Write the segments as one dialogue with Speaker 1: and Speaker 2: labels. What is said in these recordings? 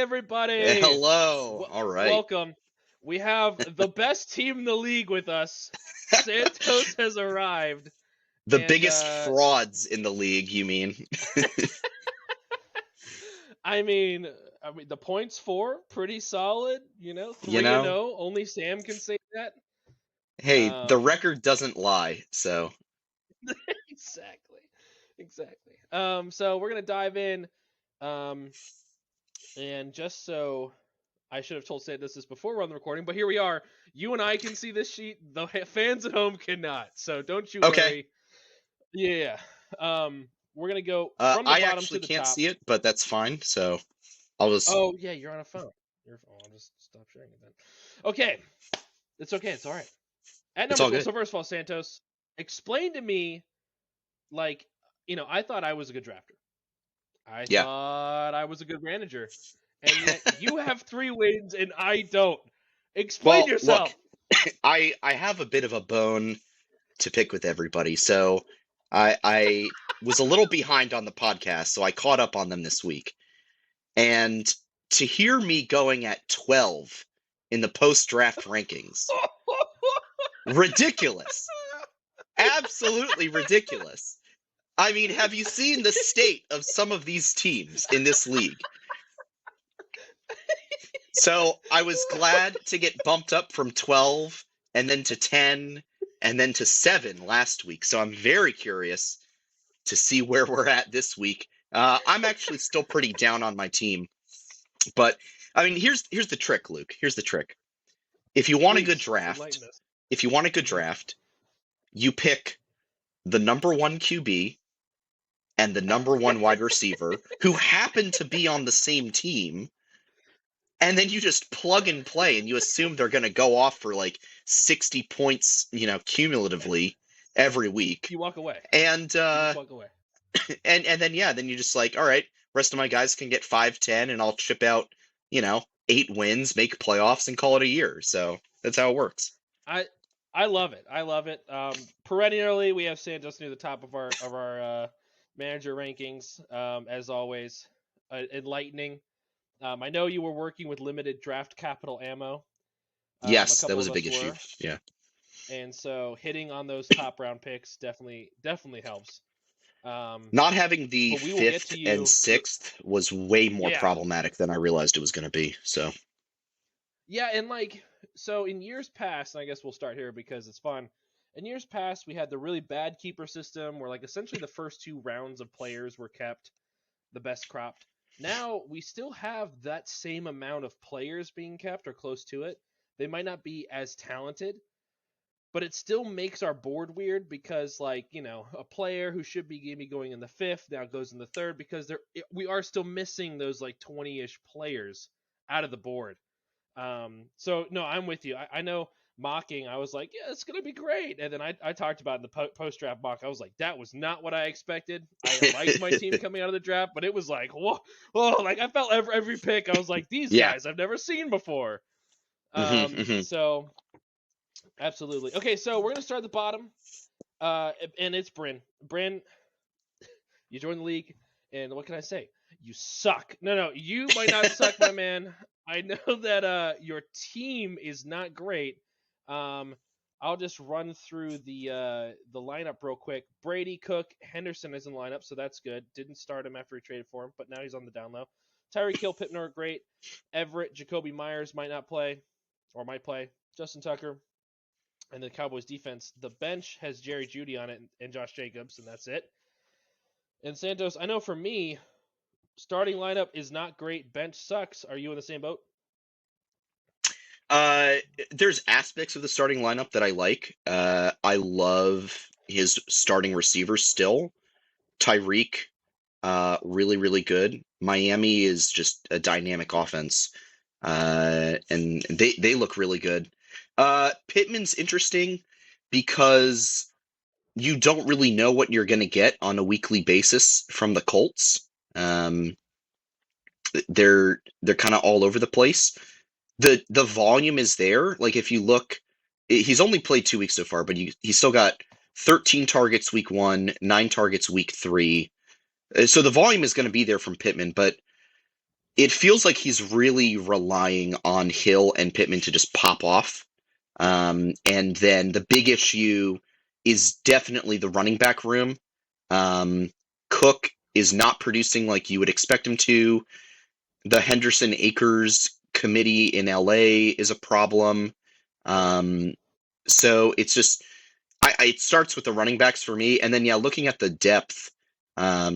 Speaker 1: everybody.
Speaker 2: Hello. All right.
Speaker 1: Welcome. We have the best team in the league with us. Santos has arrived.
Speaker 2: The biggest frauds in the league, you mean?
Speaker 1: I mean, the points for pretty solid. 3-0. Only Sam can say that.
Speaker 2: Hey, the record doesn't lie. So
Speaker 1: exactly. So we're gonna dive in. And just so I should have told Santos this before we're on the recording, but here we are. You and I can see this sheet. The fans at home cannot. So don't you worry. Yeah. We're gonna go from the bottom to the top.
Speaker 2: I actually can't see it, but that's fine. So I'll just.
Speaker 1: Oh yeah, you're on a phone. I'll just stop sharing it then. Okay. It's okay. It's all right. At number 4, so first of all, Santos, explain to me, I thought I was a good drafter. I thought I was a good manager. And yet you have 3 wins and I don't. Explain yourself.
Speaker 2: Look, I have a bit of a bone to pick with everybody. So I was a little behind on the podcast, so I caught up on them this week. And to hear me going at 12 in the post-draft rankings, ridiculous. Absolutely ridiculous. I mean, have you seen the state of some of these teams in this league? So I was glad to get bumped up from 12 and then to 10 and then to 7 last week. So I'm very curious to see where we're at this week. I'm actually still pretty down on my team. But, I mean, here's the trick, Luke. Here's the trick. If you want a good draft, you pick the number 1 QB and the number 1 wide receiver who happen to be on the same team. And then you just plug and play, and you assume they're going to go off for like 60 points, cumulatively every week.
Speaker 1: You walk away.
Speaker 2: And then then you're just like, all right, rest of my guys can get 5-10, and I'll chip out, 8 wins, make playoffs, and call it a year. So that's how it works.
Speaker 1: I love it. I love it. Perennially, we have Santos near the top of our manager rankings, as always. Enlightening. I know you were working with limited draft capital ammo.
Speaker 2: Yes, that was a big issue. Yeah.
Speaker 1: And so hitting on those top round picks definitely helps.
Speaker 2: Not having the 5th and 6th was way more problematic than I realized it was going to be. So.
Speaker 1: Yeah, and so in years past, and I guess we'll start here because it's fun. In years past, we had the really bad keeper system where essentially the first 2 rounds of players were kept, the best cropped. Now, we still have that same amount of players being kept or close to it. They might not be as talented, but it still makes our board weird because, a player who should be maybe going in the 5th now goes in the 3rd because we are still missing those 20-ish players out of the board. So, no, I'm with you. I know mocking, I was like, yeah, it's going to be great. And then I talked about in the post-draft mock, I was like, that was not what I expected. I liked my team coming out of the draft, but it was like, whoa, I felt every pick. I was like, these guys I've never seen before. So, absolutely. Okay, so we're going to start at the bottom, and it's Bryn. Bryn, you joined the league, and what can I say? You suck. No, you might not suck, my man. I know that your team is not great. I'll just run through the lineup real quick. Brady, Cook, Henderson is in the lineup, so that's good. Didn't start him after he traded for him, but now he's on the down low. Tyreek Hill, Pittman are great. Everett, Jacoby Myers might not play, or might play. Justin Tucker, and the Cowboys defense. The bench has Jerry Jeudy on it and Josh Jacobs, and that's it. And Santos, I know for me, starting lineup is not great. Bench sucks. Are you in the same boat?
Speaker 2: There's aspects of the starting lineup that I like. I love his starting receivers still. Tyreek, really, really good. Miami is just a dynamic offense. And they look really good. Pittman's interesting because you don't really know what you're going to get on a weekly basis from the Colts. They're kind of all over the place. The volume is there. If you look, he's only played 2 weeks so far, but he's still got 13 targets week 1, 9 targets week 3. So the volume is going to be there from Pittman, but it feels like he's really relying on Hill and Pittman to just pop off. And then the big issue is definitely the running back room. Cook is not producing like you would expect him to. The Henderson Acres committee in LA is a problem. So it's just it starts with the running backs for me, and then yeah, looking at the depth. I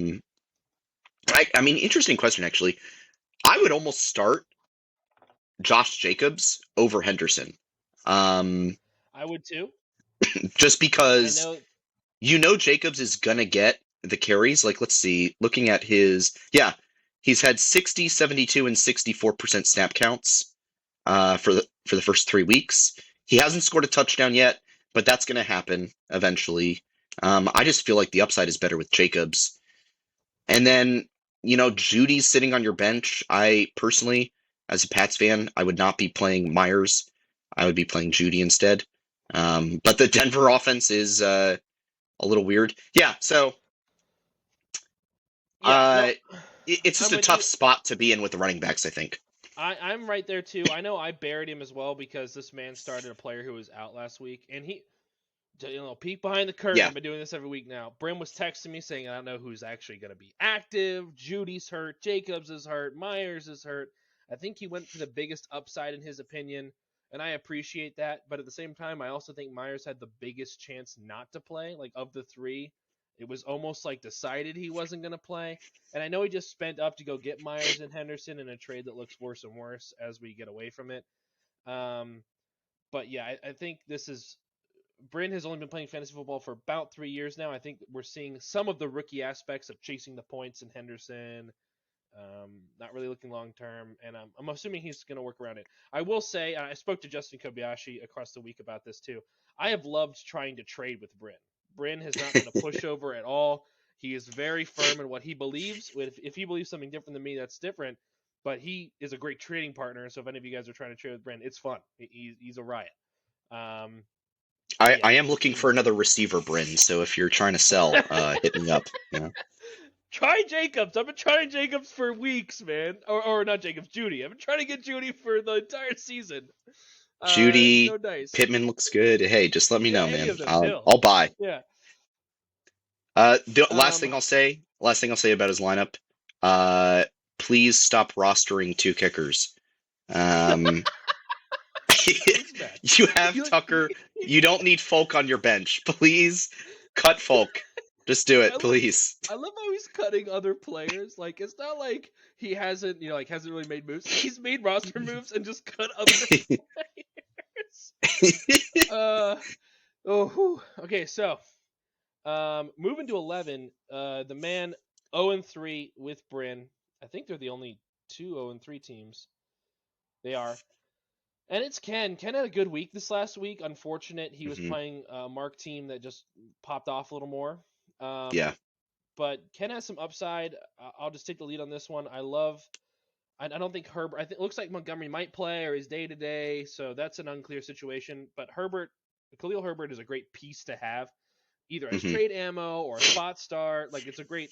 Speaker 2: mean, interesting question actually. I would almost start Josh Jacobs over Henderson. Um,
Speaker 1: I would too.
Speaker 2: just
Speaker 1: I
Speaker 2: because
Speaker 1: know.
Speaker 2: Jacobs is gonna get the carries. Like, let's see, looking at he's had 60, 72, and 64% snap counts for the first 3 weeks. He hasn't scored a touchdown yet, but that's gonna happen eventually. I just feel like the upside is better with Jacobs. And then, Judy's sitting on your bench. I personally, as a Pats fan, I would not be playing Myers. I would be playing Judy instead. But the Denver offense is a little weird. Yeah, so
Speaker 1: Yeah, no,
Speaker 2: it's just
Speaker 1: I'm
Speaker 2: a
Speaker 1: with you.
Speaker 2: tough spot to be in with the running backs, I think.
Speaker 1: I'm right there too. I know I buried him as well because this man started a player who was out last week, and he, peek behind the curtain.
Speaker 2: Yeah.
Speaker 1: I've been doing this every week now. Brim was texting me saying, I don't know who's actually going to be active. Judy's hurt. Jacobs is hurt. Myers is hurt. I think he went for the biggest upside in his opinion, and I appreciate that. But at the same time, I also think Myers had the biggest chance not to play. Like, of the three, it was almost like decided he wasn't going to play. And I know he just spent up to go get Myers and Henderson in a trade that looks worse and worse as we get away from it. But yeah, I think this is Bryn has only been playing fantasy football for about 3 years now. I think we're seeing some of the rookie aspects of chasing the points in Henderson, not really looking long term, and I'm assuming he's going to work around it. I will say, I spoke to Justin Kobayashi across the week about this too. I have loved trying to trade with Bryn. Bryn has not been a pushover at all. He is very firm in what he believes. If he believes something different than me, that's different. But he is a great trading partner. So if any of you guys are trying to trade with Bryn, it's fun. He's a riot. Yeah,
Speaker 2: I am looking for another receiver, Bryn. So if you're trying to sell, hit me up. Yeah.
Speaker 1: Try Jacobs. I've been trying Jacobs for weeks, man. Or not Jacobs, Judy. I've been trying to get Judy for the entire season.
Speaker 2: Judy,
Speaker 1: No dice.
Speaker 2: Pittman looks good. Hey, just let me
Speaker 1: Yeah,
Speaker 2: know,
Speaker 1: any
Speaker 2: man.
Speaker 1: of them.
Speaker 2: I'll buy.
Speaker 1: Yeah.
Speaker 2: The
Speaker 1: Um.
Speaker 2: last thing I'll say about his lineup. Uh, Please stop rostering two kickers. Um,
Speaker 1: Looks bad.
Speaker 2: you have Tucker. You don't need Folk on your bench. Please cut Folk. Just do it, please.
Speaker 1: I love how he's cutting other players. Like, it's not like he hasn't, hasn't really made moves. He's made roster moves and just cut other players. Okay, so moving to 11, the man 0-3 with Bryn. I think they're the only two 0-3 teams. They are. And it's Ken. Ken had a good week this last week. Unfortunate, he was playing a Mark team that just popped off a little more.
Speaker 2: Yeah.
Speaker 1: But Ken has some upside. I'll just take the lead on this one. I don't think Herbert. It looks like Montgomery might play or is day to day, so that's an unclear situation. But Khalil Herbert is a great piece to have, either as trade ammo or a spot start. Like, it's a great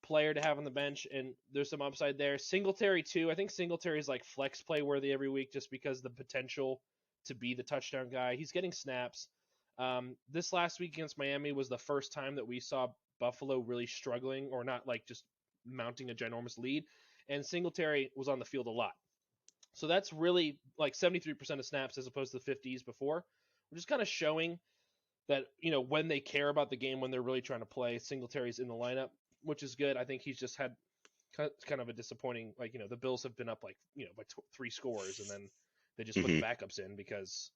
Speaker 1: player to have on the bench, and there's some upside there. Singletary too. I think Singletary is like flex play worthy every week just because the potential to be the touchdown guy. He's getting snaps. This last week against Miami was the first time that we saw Buffalo really struggling or not like just mounting a ginormous lead, and Singletary was on the field a lot. So that's really like 73% of snaps as opposed to the 50s before, which is kind of showing that, when they care about the game, when they're really trying to play, Singletary's in the lineup, which is good. I think he's just had kind of a disappointing, the Bills have been up by 3 scores, and then they just put the backups in because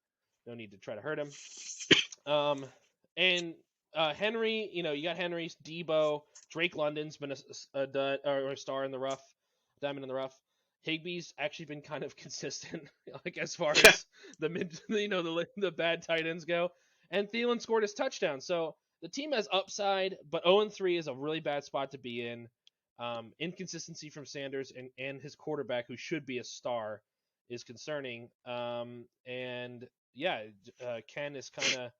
Speaker 1: no need to try to hurt him. And Henry, you got Henry, Debo, Drake London's been a dud, or a star in the rough, diamond in the rough. Higbee's actually been kind of consistent, like as far as the bad tight ends go. And Thielen scored his touchdown. So the team has upside, but 0-3 is a really bad spot to be in. Inconsistency from Sanders and his quarterback, who should be a star, is concerning. And yeah, Ken is kind of.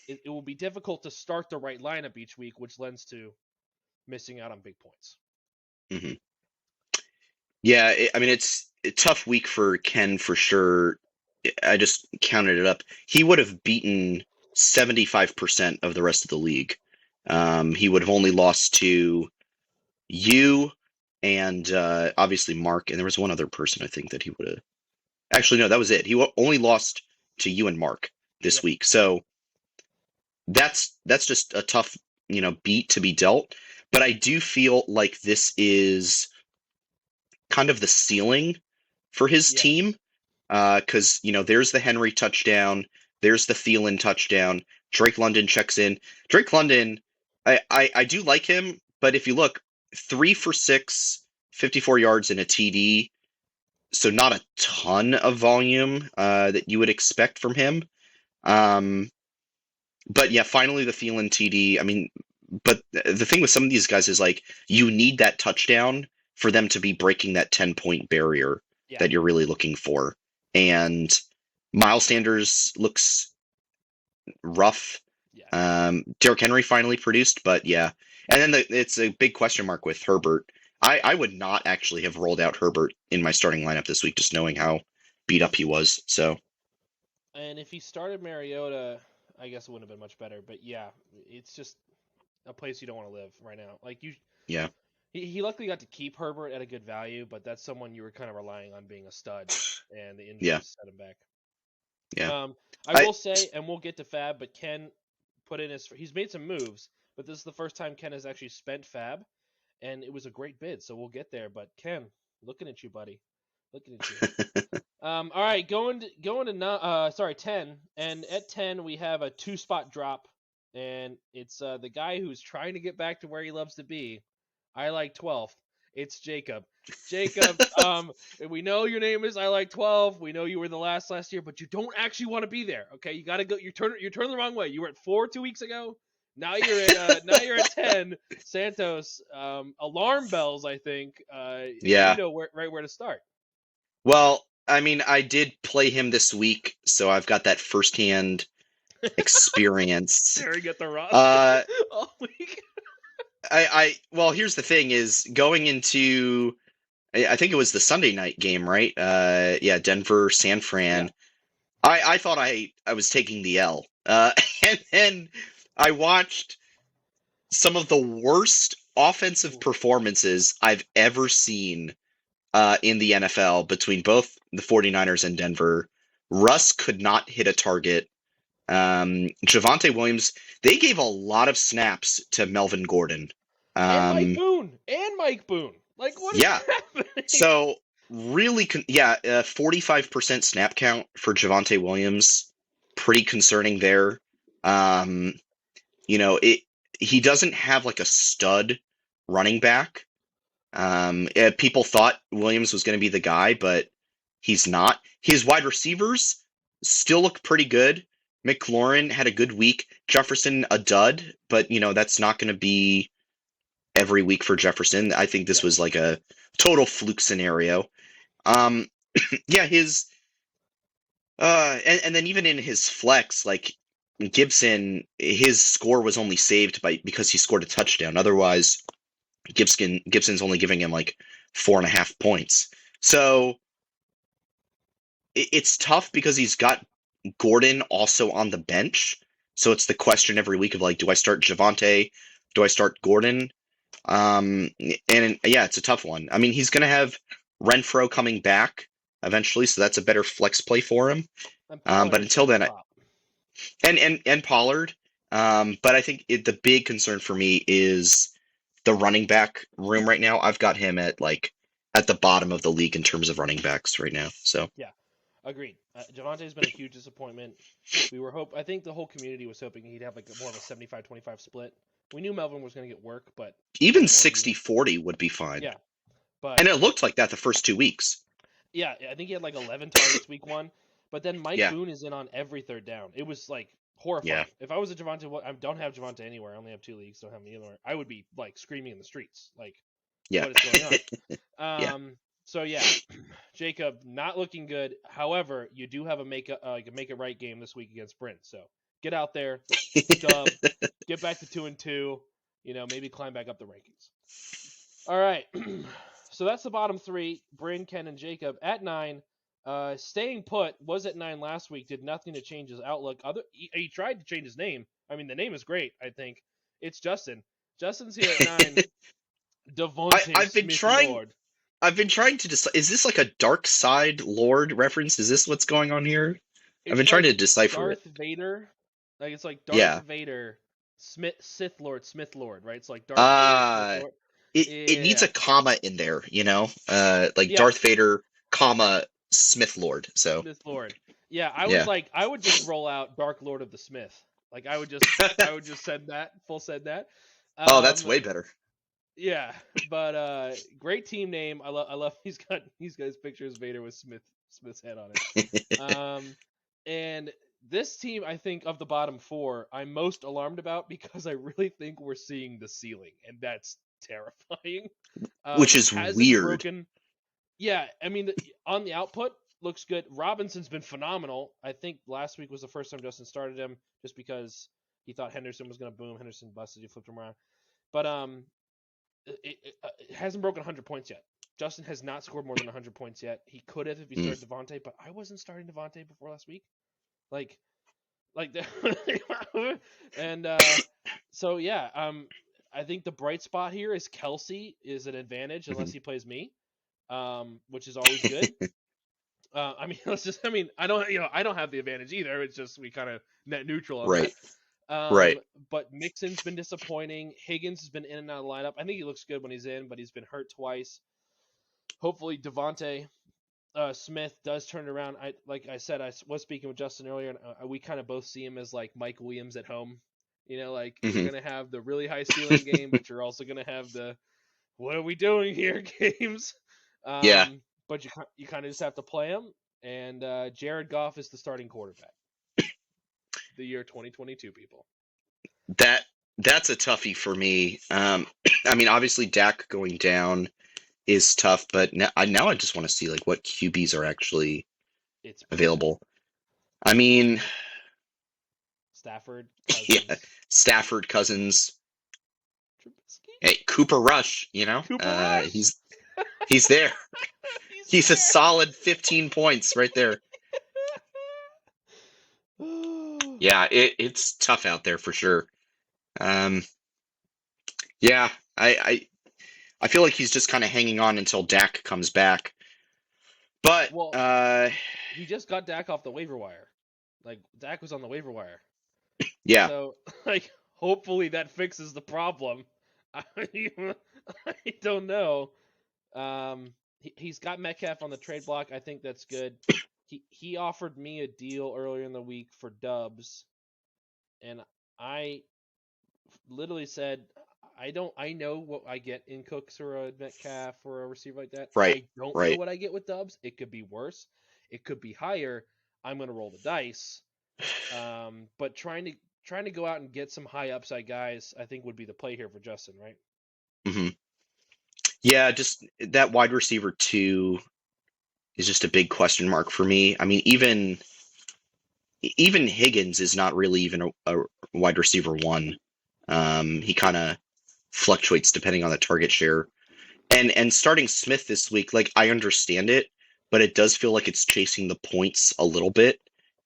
Speaker 1: It will be difficult to start the right lineup each week, which lends to missing out on big points.
Speaker 2: Yeah, I mean it's a tough week for Ken for sure. I just counted it up. He would have beaten 75% of the rest of the league. He would have only lost to you and obviously Mark, and there was one other person I think that he would have. Actually, no, that was it. He only lost to you and Mark this
Speaker 1: Yep.
Speaker 2: week. So that's just a tough, beat to be dealt. But I do feel like this is kind of the ceiling for his
Speaker 1: Yes.
Speaker 2: team. Because there's the Henry touchdown, there's the Thielen touchdown. Drake London checks in. Drake London, I do like him, but if you look, 3 for 6, 54 yards and a TD, so not a ton of volume that you would expect from him. Um, but yeah, finally the Thielen TD. I mean, but the thing with some of these guys is like you need that touchdown for them to be breaking that 10-point barrier
Speaker 1: Yeah.
Speaker 2: that you're really looking for. And Miles Sanders looks rough.
Speaker 1: Yes.
Speaker 2: Derrick Henry finally produced, but yeah. And then it's a big question mark with Herbert. I would not actually have rolled out Herbert in my starting lineup this week, just knowing how beat up he was. So
Speaker 1: And if he started Mariota, I guess it wouldn't have been much better. But yeah, it's just a place you don't want to live right now. Like
Speaker 2: yeah,
Speaker 1: he luckily got to keep Herbert at a good value, but that's someone you were kind of relying on being a stud, and the
Speaker 2: yeah,
Speaker 1: injuries set him back.
Speaker 2: yeah.
Speaker 1: I
Speaker 2: I
Speaker 1: will say, and we'll get to FAAB, but Ken put in he's made some moves, but this is the first time Ken has actually spent FAAB, and it was a great bid, so we'll get there. But Ken, looking at you, buddy, looking at you. All right, going to 10, and at 10 we have a 2-spot drop, and it's the guy who's trying to get back to where he loves to be. I like 12th. It's Jacob. Jacob, we know your name is I like 12. We know you were the last year, but you don't actually want to be there. Okay, you got to go. You're turning the wrong way. You were at 4 2 weeks ago. Now you're at 10. Santos, alarm bells. I think. You
Speaker 2: yeah.
Speaker 1: know right where to start.
Speaker 2: Well, I mean, I did play him this week, so I've got that firsthand experience.
Speaker 1: Staring at the roster
Speaker 2: Uh,
Speaker 1: all week.
Speaker 2: well, here's the thing: is going into, I think it was the Sunday night game, right? Yeah, Denver, San
Speaker 1: Yeah.
Speaker 2: Fran. I thought I was taking the L, and then I watched some of the worst offensive performances I've ever seen in the NFL between both the 49ers and Denver. Russ could not hit a target. Javonte Williams, they gave a lot of snaps to Melvin Gordon.
Speaker 1: And Mike
Speaker 2: Um,
Speaker 1: Boone. Like, what is
Speaker 2: yeah,
Speaker 1: happening?
Speaker 2: so really, 45% snap count for Javonte Williams, pretty concerning there. Um, he doesn't have like a stud running back. People thought Williams was going to be the guy, but he's not. His wide receivers still look pretty good. McLaurin had a good week. Jefferson a dud, but that's not going to be every week for Jefferson. I think this
Speaker 1: Yeah.
Speaker 2: was like a total fluke scenario. Um, yeah, his and then even in his flex, like Gibson, his score was only saved because he scored a touchdown. Otherwise, Gibson's only giving him like 4.5 points. So it's tough because he's got Gordon also on the bench. So it's the question every week of like, do I start Javonte? Do I start Gordon? And yeah, it's a tough one. I mean, he's going to have Renfro coming back eventually, so that's a better flex play for him.
Speaker 1: And
Speaker 2: But
Speaker 1: Pollard's
Speaker 2: until
Speaker 1: gonna
Speaker 2: then,
Speaker 1: pop.
Speaker 2: and Pollard. But I think the big concern for me is the running back room right now. I've got him at the bottom of the league in terms of running backs right now. So
Speaker 1: Yeah, agreed. Javonte's been a huge disappointment. I think the whole community was hoping he'd have like more of a 75-25 split. We knew Melvin was going to get work, but
Speaker 2: even
Speaker 1: more
Speaker 2: 60-40 would be fine.
Speaker 1: Yeah,
Speaker 2: And
Speaker 1: but
Speaker 2: it looked like that the first 2 weeks.
Speaker 1: yeah, I think he had like 11 targets week 1. But then Mike
Speaker 2: Yeah.
Speaker 1: Boone is in on every third down. It was like horrifying.
Speaker 2: Yeah.
Speaker 1: If I was a Javonte, I don't have Javonte anywhere. I only have 2 leagues. Don't have him anywhere. I would be like screaming in the streets, like,
Speaker 2: Yeah.
Speaker 1: what is going on?
Speaker 2: Yeah.
Speaker 1: So yeah, Jacob not looking good. However, you do have a make it right game this week against Brent. So get out there, dub, get back to 2-2. Maybe climb back up the rankings. All right. so that's the bottom three: Bryn, Ken, and Jacob. At 9, staying put, was at 9 last week. Did nothing to change his outlook. He tried to change his name. I mean, the name is great. I think it's Justin. Justin's here at 9. Devontae
Speaker 2: I've been
Speaker 1: Smith
Speaker 2: trying.
Speaker 1: Lord.
Speaker 2: I've been trying to decide. Is this like a dark side Lord reference? Is this what's going on here? I've been
Speaker 1: It's
Speaker 2: trying
Speaker 1: like
Speaker 2: to decipher it.
Speaker 1: Darth Vader. Like it's like Darth
Speaker 2: Yeah.
Speaker 1: Vader, Sith Lord, Smith Lord, right? It's like Darth Vader, Smith
Speaker 2: Uh
Speaker 1: Lord.
Speaker 2: it needs
Speaker 1: Yeah,
Speaker 2: a comma in there, you know? Like
Speaker 1: yeah,
Speaker 2: Darth Vader, comma Smith Lord. So
Speaker 1: Smith Lord. Yeah,
Speaker 2: yeah.
Speaker 1: I would just roll out Dark Lord of the Smith. Like I would just send that, full send that.
Speaker 2: Oh, that's
Speaker 1: Um,
Speaker 2: way better.
Speaker 1: yeah, but great team name. I love he's got his pictures Vader with Smith's head on it. And this team, I think of the bottom 4, I'm most alarmed about because I really think we're seeing the ceiling, and that's terrifying.
Speaker 2: Which is
Speaker 1: Hasn't
Speaker 2: weird.
Speaker 1: broken. Yeah, I mean, on the output looks good. Robinson's been phenomenal. I think last week was the first time Justin started him, just because he thought Henderson was going to boom. Henderson busted. He flipped him around, but it hasn't broken 100 points yet. Justin has not scored more than 100 points yet. He could have if he
Speaker 2: Mm.
Speaker 1: started Devontae, but I wasn't starting Devontae before last week. Like and so yeah, I think the bright spot here is Kelsey is an advantage unless he plays me, which is always good. I mean, I don't have the advantage either. It's just we kind of net neutral on that.
Speaker 2: Right. Right.
Speaker 1: But Mixon's been disappointing. Higgins has been in and out of the lineup. I think he looks good when he's in, but he's been hurt twice. Hopefully, Devontae Smith does turn it around. Like I said, I was speaking with Justin earlier, and we kind of both see him as like Mike Williams at home. You know, like you're
Speaker 2: Hmm.
Speaker 1: gonna have the really high ceiling game, but you're also gonna have the what are we doing here games.
Speaker 2: Yeah.
Speaker 1: But you kind of just have to play him. And Jared Goff is the starting quarterback. The year 2022, people.
Speaker 2: That that's a toughie for me. I mean, obviously Dak going down is tough, but now I just want to see like what QBs are actually
Speaker 1: It's brutal.
Speaker 2: available. I mean,
Speaker 1: Stafford,
Speaker 2: yeah,
Speaker 1: Cousins,
Speaker 2: Stafford, Cousins,
Speaker 1: Trubisky,
Speaker 2: hey, Cooper Rush,
Speaker 1: Cooper Rush.
Speaker 2: He's there.
Speaker 1: He's
Speaker 2: He's a solid 15 points right there.
Speaker 1: there.
Speaker 2: Yeah, it's tough out there for sure. Um, yeah, I feel like he's just kind of hanging on until Dak comes back. But
Speaker 1: Well, he just got Dak off the waiver wire. Like Dak was on the waiver wire.
Speaker 2: yeah,
Speaker 1: So like hopefully that fixes the problem. I, I don't know. He's got Metcalf on the trade block. I think that's good. He offered me a deal earlier in the week for Dubs, and I literally said I know what I get in Cooks or a Metcalf or a receiver like that.
Speaker 2: right,
Speaker 1: I don't know
Speaker 2: right.
Speaker 1: what I get with Dubs. It could be worse. It could be higher. I'm gonna roll the dice. But trying to go out and get some high upside guys, I think would be the play here for Justin, right?
Speaker 2: Hmm. Yeah, just that wide receiver 2 is just a big question mark for me. I mean, even Higgins is not really even a wide receiver 1. He kind of fluctuates depending on the target share. And starting Smith this week, like I understand it, but it does feel like it's chasing the points a little bit.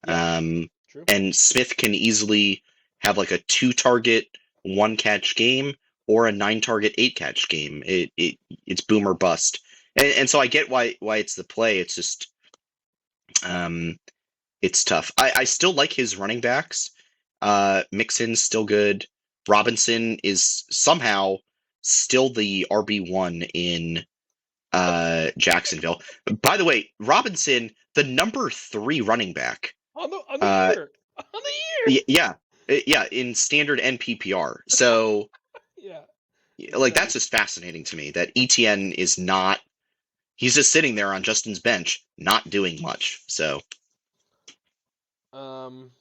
Speaker 1: Yeah,
Speaker 2: Um,
Speaker 1: true.
Speaker 2: and Smith can easily have like a 2 target, 1 catch game or a 9 target, 8 catch game. It's boom or bust. And so I get why it's the play. It's just um, it's tough. I still like his running backs. Mixon's still good. Robinson is somehow still the RB1 in Jacksonville. By the way, Robinson, the number 3 running back.
Speaker 1: On the
Speaker 2: Uh,
Speaker 1: year. On the year.
Speaker 2: yeah, yeah, in standard and PPR. So,
Speaker 1: Yeah, it's
Speaker 2: like, that's
Speaker 1: nuts.
Speaker 2: just fascinating to me that ETN is not. He's just sitting there on Justin's bench, not doing much. So,
Speaker 1: Um,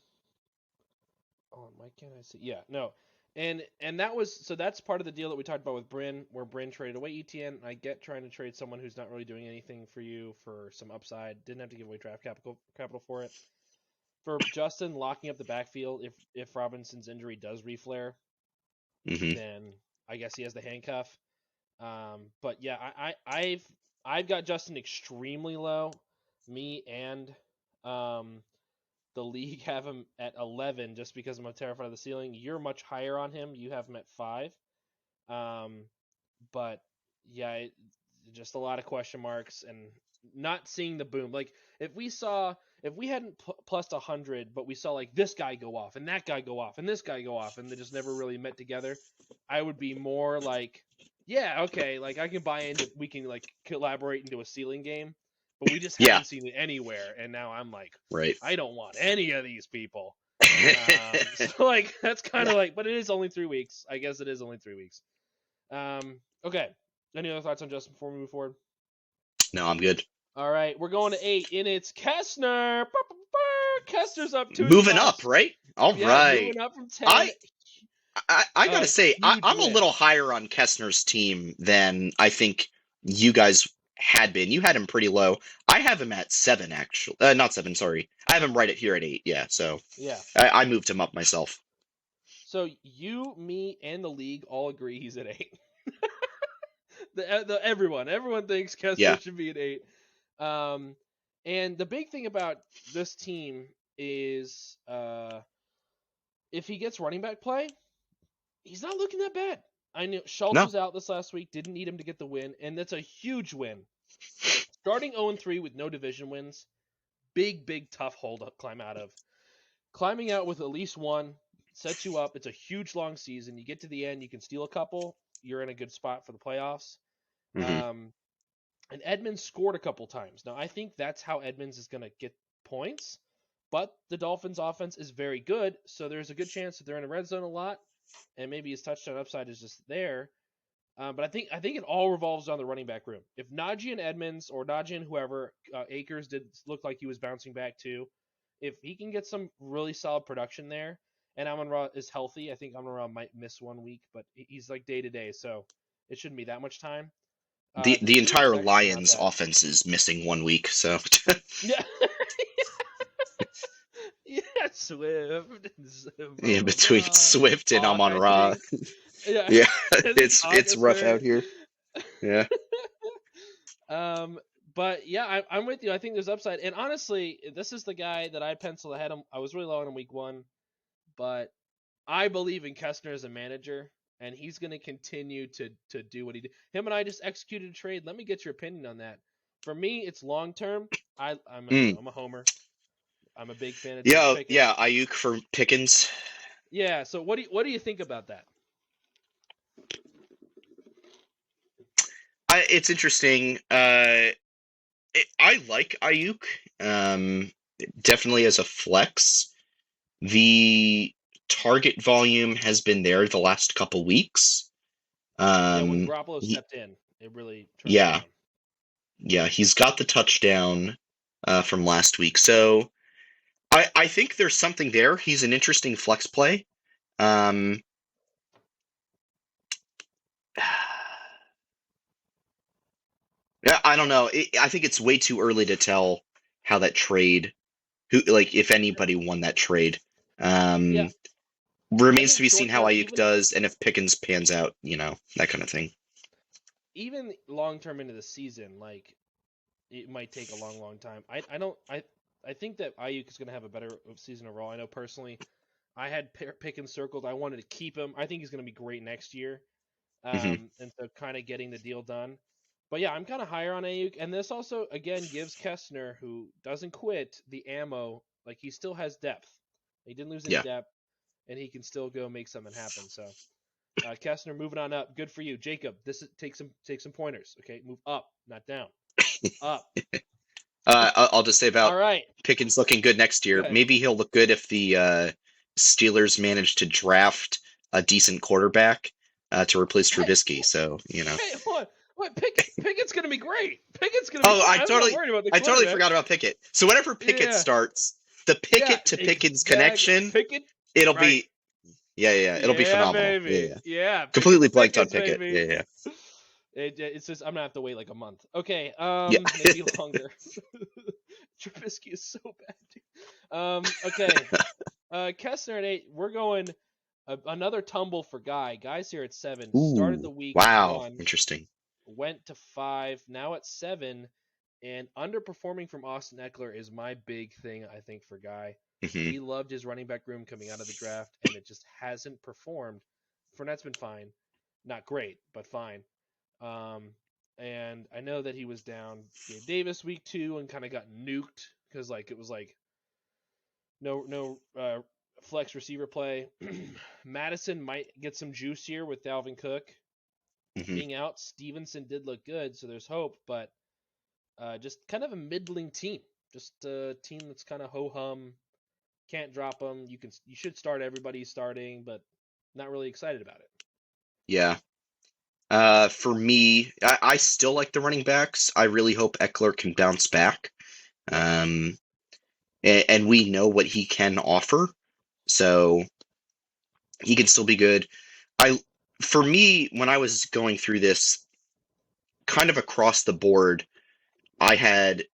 Speaker 1: oh, why can't I see? Yeah, no, and that was so that's part of the deal that we talked about with Bryn, where Bryn traded away ETN. I get trying to trade someone who's not really doing anything for you for some upside. Didn't have to give away draft capital for it. For Justin, locking up the backfield if Robinson's injury does reflare,
Speaker 2: mhm.
Speaker 1: then I guess he has the handcuff. But yeah, I've got Justin extremely low. Me and the league have him at 11 just because I'm terrified of the ceiling. You're much higher on him. You have him at 5. Um, but yeah, just a lot of question marks and not seeing the boom. Like if we hadn't plus 100, but we saw like this guy go off and that guy go off and this guy go off and they just never really met together, I would be more like, yeah, okay, like I can buy into we can like collaborate into a ceiling game, but we just
Speaker 2: Yeah.
Speaker 1: haven't seen it anywhere, and now I'm like,
Speaker 2: Right.
Speaker 1: I don't want any of these people. So like that's kind of like, but it is only 3 weeks. I guess it is only 3 weeks. Okay. Any other thoughts on Justin before we move forward?
Speaker 2: No, I'm good.
Speaker 1: All right, we're going to 8, and it's Kessner. Kessner's up 2
Speaker 2: Moving
Speaker 1: spots.
Speaker 2: up, right? All right.
Speaker 1: Moving up from 10.
Speaker 2: I gotta say, I'm a little higher on Kessner's team than I think you guys had been. You had him pretty low. I have him at 7, actually. Not 7, sorry. I have him right here at 8. Yeah, so
Speaker 1: yeah,
Speaker 2: I moved him up myself.
Speaker 1: So you, me, and the league all agree he's at 8. Everyone thinks Kessler should be at 8. And the big thing about this team is if he gets running back play, he's not looking that bad. I knew Schultz was out this last week, didn't need him to get the win, and that's a huge win. Starting 0-3 with no division wins, big, tough hold up climb out of. Climbing out with at least one sets you up. It's a huge, long season. You get to the end, you can steal a couple. You're in a good spot for the playoffs.
Speaker 2: Mm-hmm.
Speaker 1: And Edmonds scored a couple times. Now, I think that's how Edmonds is going to get points, but the Dolphins' offense is very good, so there's a good chance that they're in the red zone a lot, and maybe his touchdown upside is just there. But I think it all revolves on the running back room. If Najee and Edmonds, or Najee and whoever, Akers did look like he was bouncing back too, if he can get some really solid production there, and Amon-Ra is healthy, I think Amon-Ra might miss 1 week, but he's like day-to-day, so it shouldn't be that much time.
Speaker 2: The entire Lions offense is missing 1 week, so
Speaker 1: yeah, yeah, Swift.
Speaker 2: Yeah, between Swift and
Speaker 1: Hawk,
Speaker 2: Amon-Ra.
Speaker 1: Yeah,
Speaker 2: it's rough out here. Yeah.
Speaker 1: But yeah, I'm with you. I think there's upside, and honestly, this is the guy that I penciled ahead. I was really low on him week 1, but I believe in Kessner as a manager. And he's going to continue to do what he did. Him and I just executed a trade. Let me get your opinion on that. For me, it's long term. I'm a homer. I'm a big fan of Pickens.
Speaker 2: Yeah, Ayuk for Pickens.
Speaker 1: Yeah. So what do you think about that?
Speaker 2: It's interesting. I like Ayuk. Definitely as a flex. The target volume has been there the last couple weeks.
Speaker 1: When Garoppolo stepped in, it really turned
Speaker 2: around. Yeah, he's got the touchdown from last week. So I think there's something there. He's an interesting flex play. Yeah, I don't know. I think it's way too early to tell how that trade, if anybody won that trade. Remains to be seen how Ayuk does, and if Pickens pans out, that kind of thing.
Speaker 1: Even long term into the season, like it might take a long time. I think that Ayuk is going to have a better season overall. I know personally, I had Pickens circled. I wanted to keep him. I think he's going to be great next year, and so kind of getting the deal done. But yeah, I'm kind of higher on Ayuk, and this also again gives Kessner, who doesn't quit, the ammo. Like he still has depth. He didn't lose any depth. And he can still go make something happen. So, Kessner moving on up. Good for you, Jacob. Take some pointers. Okay, move up, not down. Up.
Speaker 2: I'll just say about Pickens looking good next year. Maybe he'll look good if the Steelers manage to draft a decent quarterback to replace Trubisky. So
Speaker 1: Hey, what? Pickett's gonna be great. Pickett's gonna be.
Speaker 2: Oh, I totally forgot about Pickett. So whenever Pickett starts, the Pickett to Pickens connection. It'll be, it'll be phenomenal.
Speaker 1: Baby. Yeah.
Speaker 2: Completely blanked on Pickett. Yeah.
Speaker 1: It's just I'm gonna have to wait like a month. Okay. Maybe longer. Trubisky is so bad. Okay. Kessner at 8. We're going Another tumble for Guy. Guy's here at 7. Started the
Speaker 2: Ooh,
Speaker 1: week at
Speaker 2: wow,
Speaker 1: 1,
Speaker 2: interesting.
Speaker 1: went to 5, now at 7, and underperforming from Austin Eckler is my big thing, I think, for Guy.
Speaker 2: Hmm.
Speaker 1: He loved his running back room coming out of the draft, and it just hasn't performed. Fournette's been fine. Not great, but fine. Um, and I know that he was down Gabe Davis week 2 and kind of got nuked because like it was like no flex receiver play. Madison might get some juice here with Dalvin Cook
Speaker 2: Hmm.
Speaker 1: being out. Stevenson did look good, so there's hope, but just kind of a middling team. Just a team that's kind of ho hum. Can't drop them. You should start everybody starting, but not really excited about it.
Speaker 2: Yeah. For me, I still like the running backs. I really hope Eckler can bounce back.
Speaker 1: Yeah,
Speaker 2: Um, and we know what he can offer, so he can still be good. I, for me, when I was going through this, kind of across the board, I had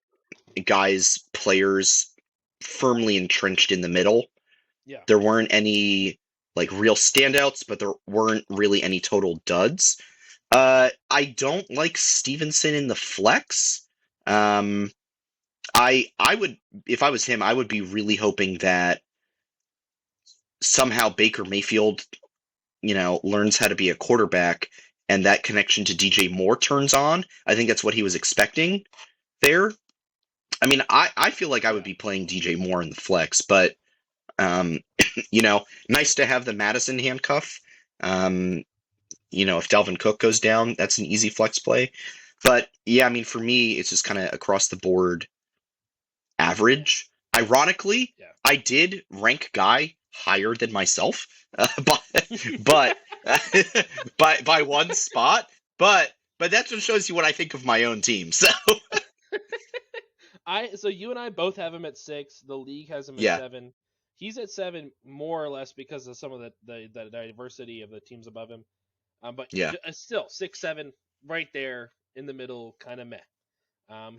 Speaker 2: players firmly entrenched in the middle.
Speaker 1: yeah,
Speaker 2: There weren't any like real standouts, but there weren't really any total duds. I don't like Stevenson in the flex. Um, I would, if I was him, I would be really hoping that somehow Baker Mayfield, learns how to be a quarterback and that connection to DJ Moore turns on. I think that's what he was expecting there. I mean, I feel like I would
Speaker 1: yeah,
Speaker 2: be playing DJ Moore in the flex, but um, nice to have the Madison handcuff. Um, if Dalvin Cook goes down, that's an easy flex play. But yeah, I mean, for me, it's just kind of across the board average. Ironically,
Speaker 1: yeah.
Speaker 2: I did rank Guy higher than myself, but by one spot. But that's what shows you what I think of my own team. So
Speaker 1: So you and I both have him at 6. The league has him at
Speaker 2: yeah,
Speaker 1: 7. He's at 7 more or less because of some of the diversity of the teams above him. But
Speaker 2: yeah,
Speaker 1: still 6, 7, right there in the middle, kind of meh.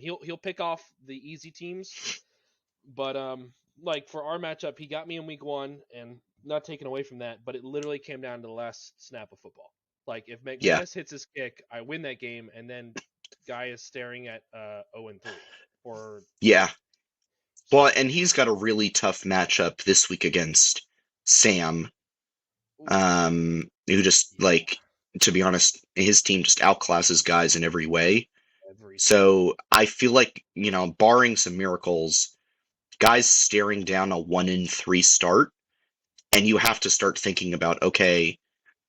Speaker 1: He'll pick off the easy teams, but like for our matchup, he got me in week 1, and not taken away from that, but it literally came down to the last snap of football. Like if
Speaker 2: yeah,
Speaker 1: McManus hits his kick, I win that game, and then Guy is staring at 0-3 or
Speaker 2: yeah. Well,
Speaker 1: so.
Speaker 2: and he's got a really tough matchup this week against Sam,
Speaker 1: Oof,
Speaker 2: who just
Speaker 1: yeah,
Speaker 2: to be honest, his team just outclasses guys in every way.
Speaker 1: every single way.
Speaker 2: So I feel like, barring some miracles, guys staring down a 1-3 start, and you have to start thinking about, okay,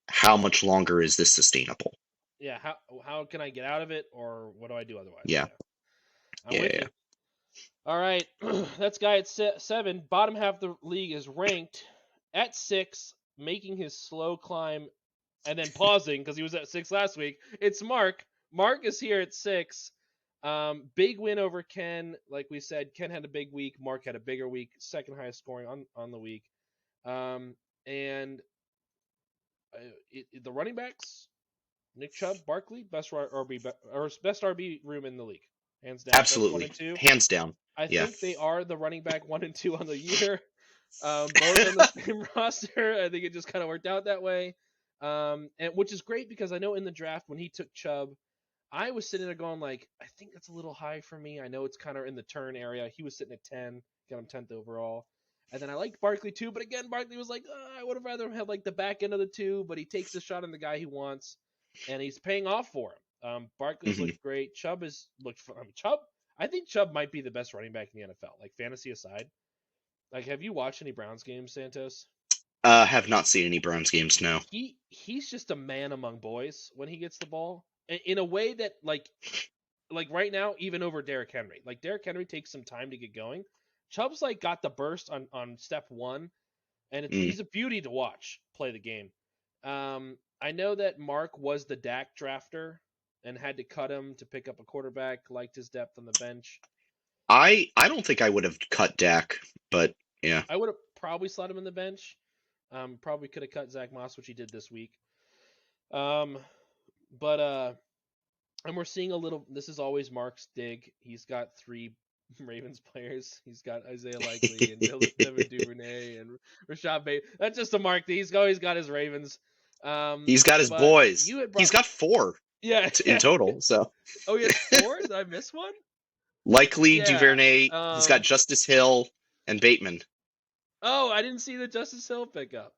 Speaker 2: how much longer is this sustainable?
Speaker 1: Yeah, how can I get out of it, or what do I do otherwise?
Speaker 2: Yeah,
Speaker 1: Yeah, I'm
Speaker 2: yeah,
Speaker 1: with
Speaker 2: yeah.
Speaker 1: you. All right, that's Guy at 7. Bottom half of the league is ranked at 6, making his slow climb and then pausing because he was at 6 last week. It's Mark. Mark is here at 6. Big win over Ken. Like we said, Ken had a big week. Mark had a bigger week. Second highest scoring on the week. And the running backs, Nick Chubb, Barkley, best RB or best RB room in the league, hands down. Best one
Speaker 2: Absolutely.
Speaker 1: and two.
Speaker 2: Hands down.
Speaker 1: I
Speaker 2: Yeah.
Speaker 1: think they are the running back 1 and 2 on the year. Both on the same roster. I think it just kind of worked out that way. And which is great because I know in the draft when he took Chubb, I was sitting there going like, I think that's a little high for me. I know it's kind of in the turn area. He was sitting at 10, got him 10th overall. And then I liked Barkley too, but again, Barkley was like, I would have rather had like the back end of the two, but he takes a shot on the guy he wants, and he's paying off for him. Barkley's
Speaker 2: Hmm.
Speaker 1: looked great. Chubb has looked. Chubb, I think Chubb might be the best running back in the NFL. Like fantasy aside, like have you watched any Browns games, Santos?
Speaker 2: Have not seen any Browns games, no.
Speaker 1: He's just a man among boys when he gets the ball, in a way that like right now even over Derrick Henry. Like Derrick Henry takes some time to get going. Chubb's like got the burst on step 1, and
Speaker 2: Mm.
Speaker 1: he's a beauty to watch play the game. I know that Mark was the Dak drafter and had to cut him to pick up a quarterback. Liked his depth on the bench.
Speaker 2: I don't think I would have cut Dak, but yeah.
Speaker 1: I would have probably slot him in the bench. Probably could have cut Zach Moss, which he did this week. Um, but and we're seeing a little. This is always Mark's dig. He's got 3 Ravens players. He's got Isaiah Likely and Devin Duvernay and Rashad Bateman. That's just a mark. He's always got his Ravens.
Speaker 2: He's got his
Speaker 1: But
Speaker 2: boys.
Speaker 1: you had
Speaker 2: He's got 4
Speaker 1: yeah.
Speaker 2: in total. So
Speaker 1: Oh, he has 4? Did I miss one?
Speaker 2: Likely,
Speaker 1: Yeah.
Speaker 2: Duvernay. He's got Justice Hill and Bateman.
Speaker 1: Oh, I didn't see the Justice Hill pickup.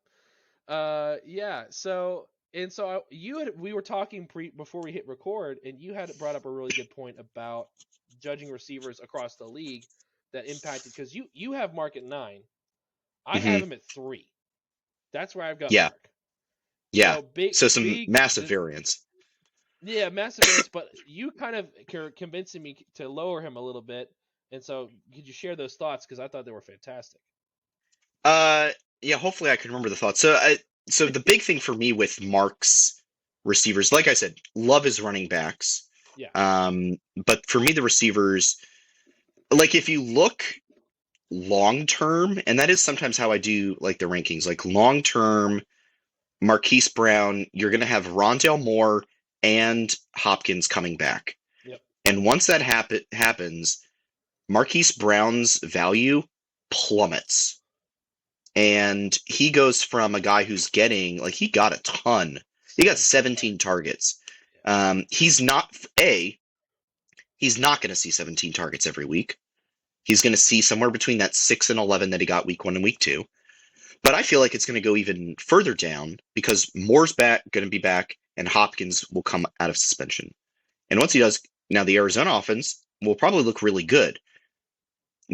Speaker 1: Yeah. So we were talking before we hit record, and you had brought up a really good point about judging receivers across the league that impacted, because you have Mark at 9, I have him at 3. That's where I've got
Speaker 2: Yeah.
Speaker 1: Mark.
Speaker 2: Yeah.
Speaker 1: So big.
Speaker 2: So some massive variance.
Speaker 1: Yeah, massive variance. But you kind of convincing me to lower him a little bit, and so could you share those thoughts, because I thought they were fantastic.
Speaker 2: Yeah. Hopefully, I can remember the thoughts. So the big thing for me with Mark's receivers, like I said, love his running backs.
Speaker 1: Yeah.
Speaker 2: But for me, the receivers, like if you look long term, and that is sometimes how I do like the rankings. Like long term, Marquise Brown, you're going to have Rondale Moore and Hopkins coming back.
Speaker 1: Yep.
Speaker 2: And once that happens, Marquise Brown's value plummets. And he goes from a guy who's getting, like, he got a ton. He got 17 targets. He's not going to see 17 targets every week. He's going to see somewhere between that 6 and 11 that he got week 1 and week 2. But I feel like it's going to go even further down because Moore's going to be back, and Hopkins will come out of suspension. And once he does, now the Arizona offense will probably look really good.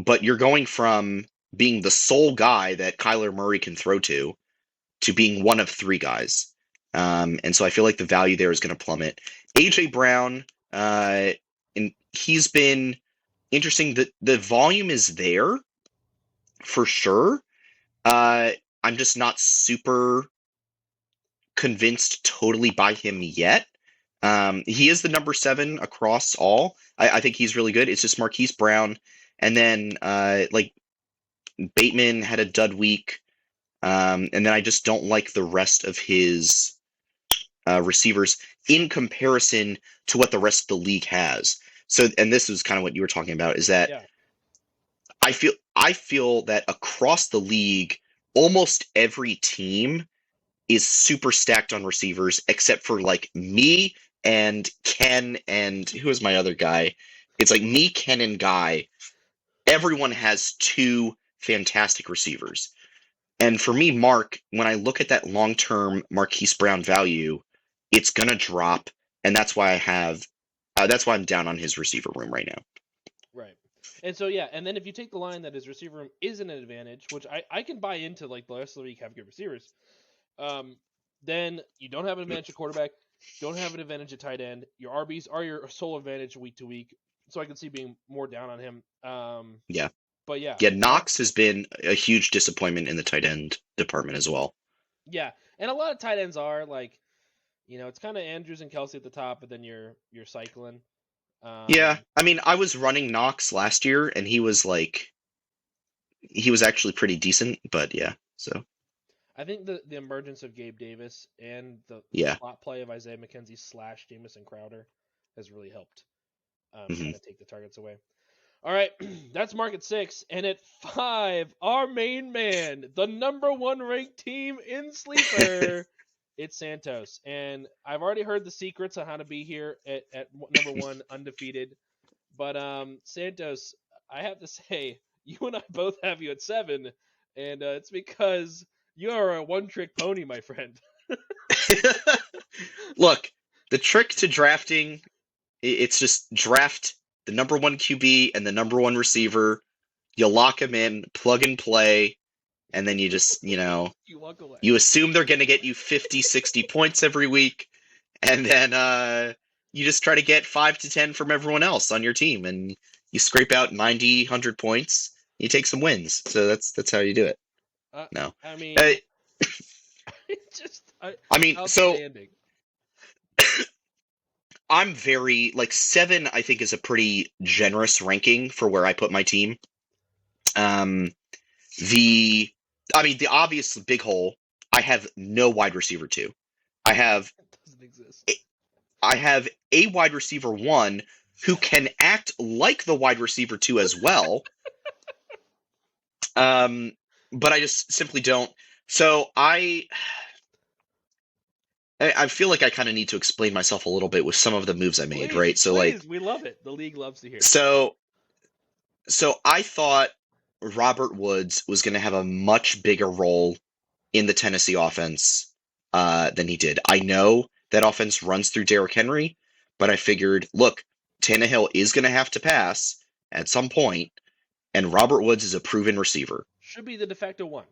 Speaker 2: But you're going from being the sole guy that Kyler Murray can throw to being one of 3 guys. And so I feel like the value there is going to plummet. A.J. Brown, and he's been interesting. The volume is there for sure. I'm just not super convinced totally by him yet. He is the number 7 across all. I think he's really good. It's just Marquise Brown. And then like Bateman had a dud week. And then I just don't like the rest of his receivers in comparison to what the rest of the league has. So, and this is kind of what you were talking about, is that I feel that across the league, almost every team is super stacked on receivers, except for like me and Ken and who is my other guy? It's like me, Ken, and Guy. Everyone has 2 fantastic receivers. And for me, Mark, when I look at that long-term Marquise Brown value, it's gonna drop, and that's why that's why I'm down on his receiver room right now.
Speaker 1: Right. And so yeah, and then if you take the line that his receiver room isn't an advantage, which I can buy into, like the rest of the week have good receivers, then you don't have an advantage at quarterback, don't have an advantage at tight end. Your RBs are your sole advantage week to week, so I can see being more down on him.
Speaker 2: Yeah.
Speaker 1: But yeah.
Speaker 2: Yeah, Knox has been a huge disappointment in the tight end department as well.
Speaker 1: Yeah, and a lot of tight ends are like, it's kind of Andrews and Kelsey at the top, but then you're cycling.
Speaker 2: Yeah, I mean, I was running Knox last year, and he was actually pretty decent, but yeah, so.
Speaker 1: I think the emergence of Gabe Davis and the slot play of Isaiah McKenzie / Jamison Crowder has really helped kind of take the targets away. All right, that's Mark at 6, and at 5, our main man, the number 1 ranked team in Sleeper, it's Santos. And I've already heard the secrets on how to be here at number 1, undefeated. But Santos, I have to say, you and I both have you at 7, and it's because you are a one-trick pony, my friend.
Speaker 2: Look, the trick to drafting, it's just draft the number 1 QB and the number 1 receiver. You lock them in, plug and play, and then you just, you
Speaker 1: walk away.
Speaker 2: You assume they're going to get you 50, 60 points every week, and then you just try to get 5 to 10 from everyone else on your team, and you scrape out 90, 100 points. You take some wins. So that's how you do it. No.
Speaker 1: I mean, outstanding.
Speaker 2: I'm very, 7, I think, is a pretty generous ranking for where I put my team. The obvious big hole, I have no wide receiver 2. I have
Speaker 1: it doesn't exist.
Speaker 2: I have a wide receiver 1 who can act like the wide receiver 2 as well. But I just simply don't. So I feel like I kind of need to explain myself a little bit with some of the moves I made, right? So
Speaker 1: Please, we love it. The league loves to hear.
Speaker 2: so I thought Robert Woods was going to have a much bigger role in the Tennessee offense than he did. I know that offense runs through Derrick Henry, but I figured, look, Tannehill is going to have to pass at some point, and Robert Woods is a proven receiver.
Speaker 1: Should be the de facto one.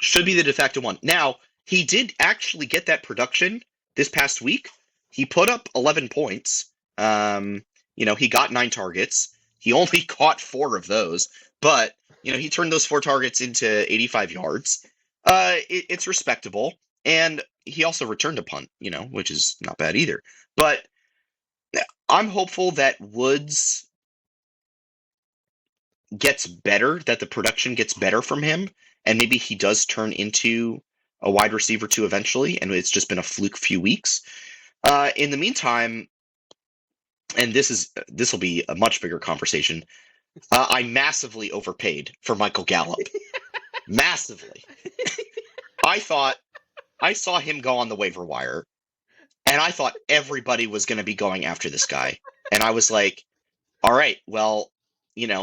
Speaker 2: Should be the de facto one. Now, he did actually get that production this past week. He put up 11 points. He got 9 targets. He only caught 4 of those, but he turned those 4 targets into 85 yards. It's respectable, and he also returned a punt, which is not bad either. But I'm hopeful that Woods gets better, that the production gets better from him, and maybe he does turn into a wide receiver 2 eventually, and it's just been a fluke few weeks. In the meantime, and this will be a much bigger conversation, I massively overpaid for Michael Gallup. Massively. I saw him go on the waiver wire, and I thought everybody was going to be going after this guy. And I was like, all right, well,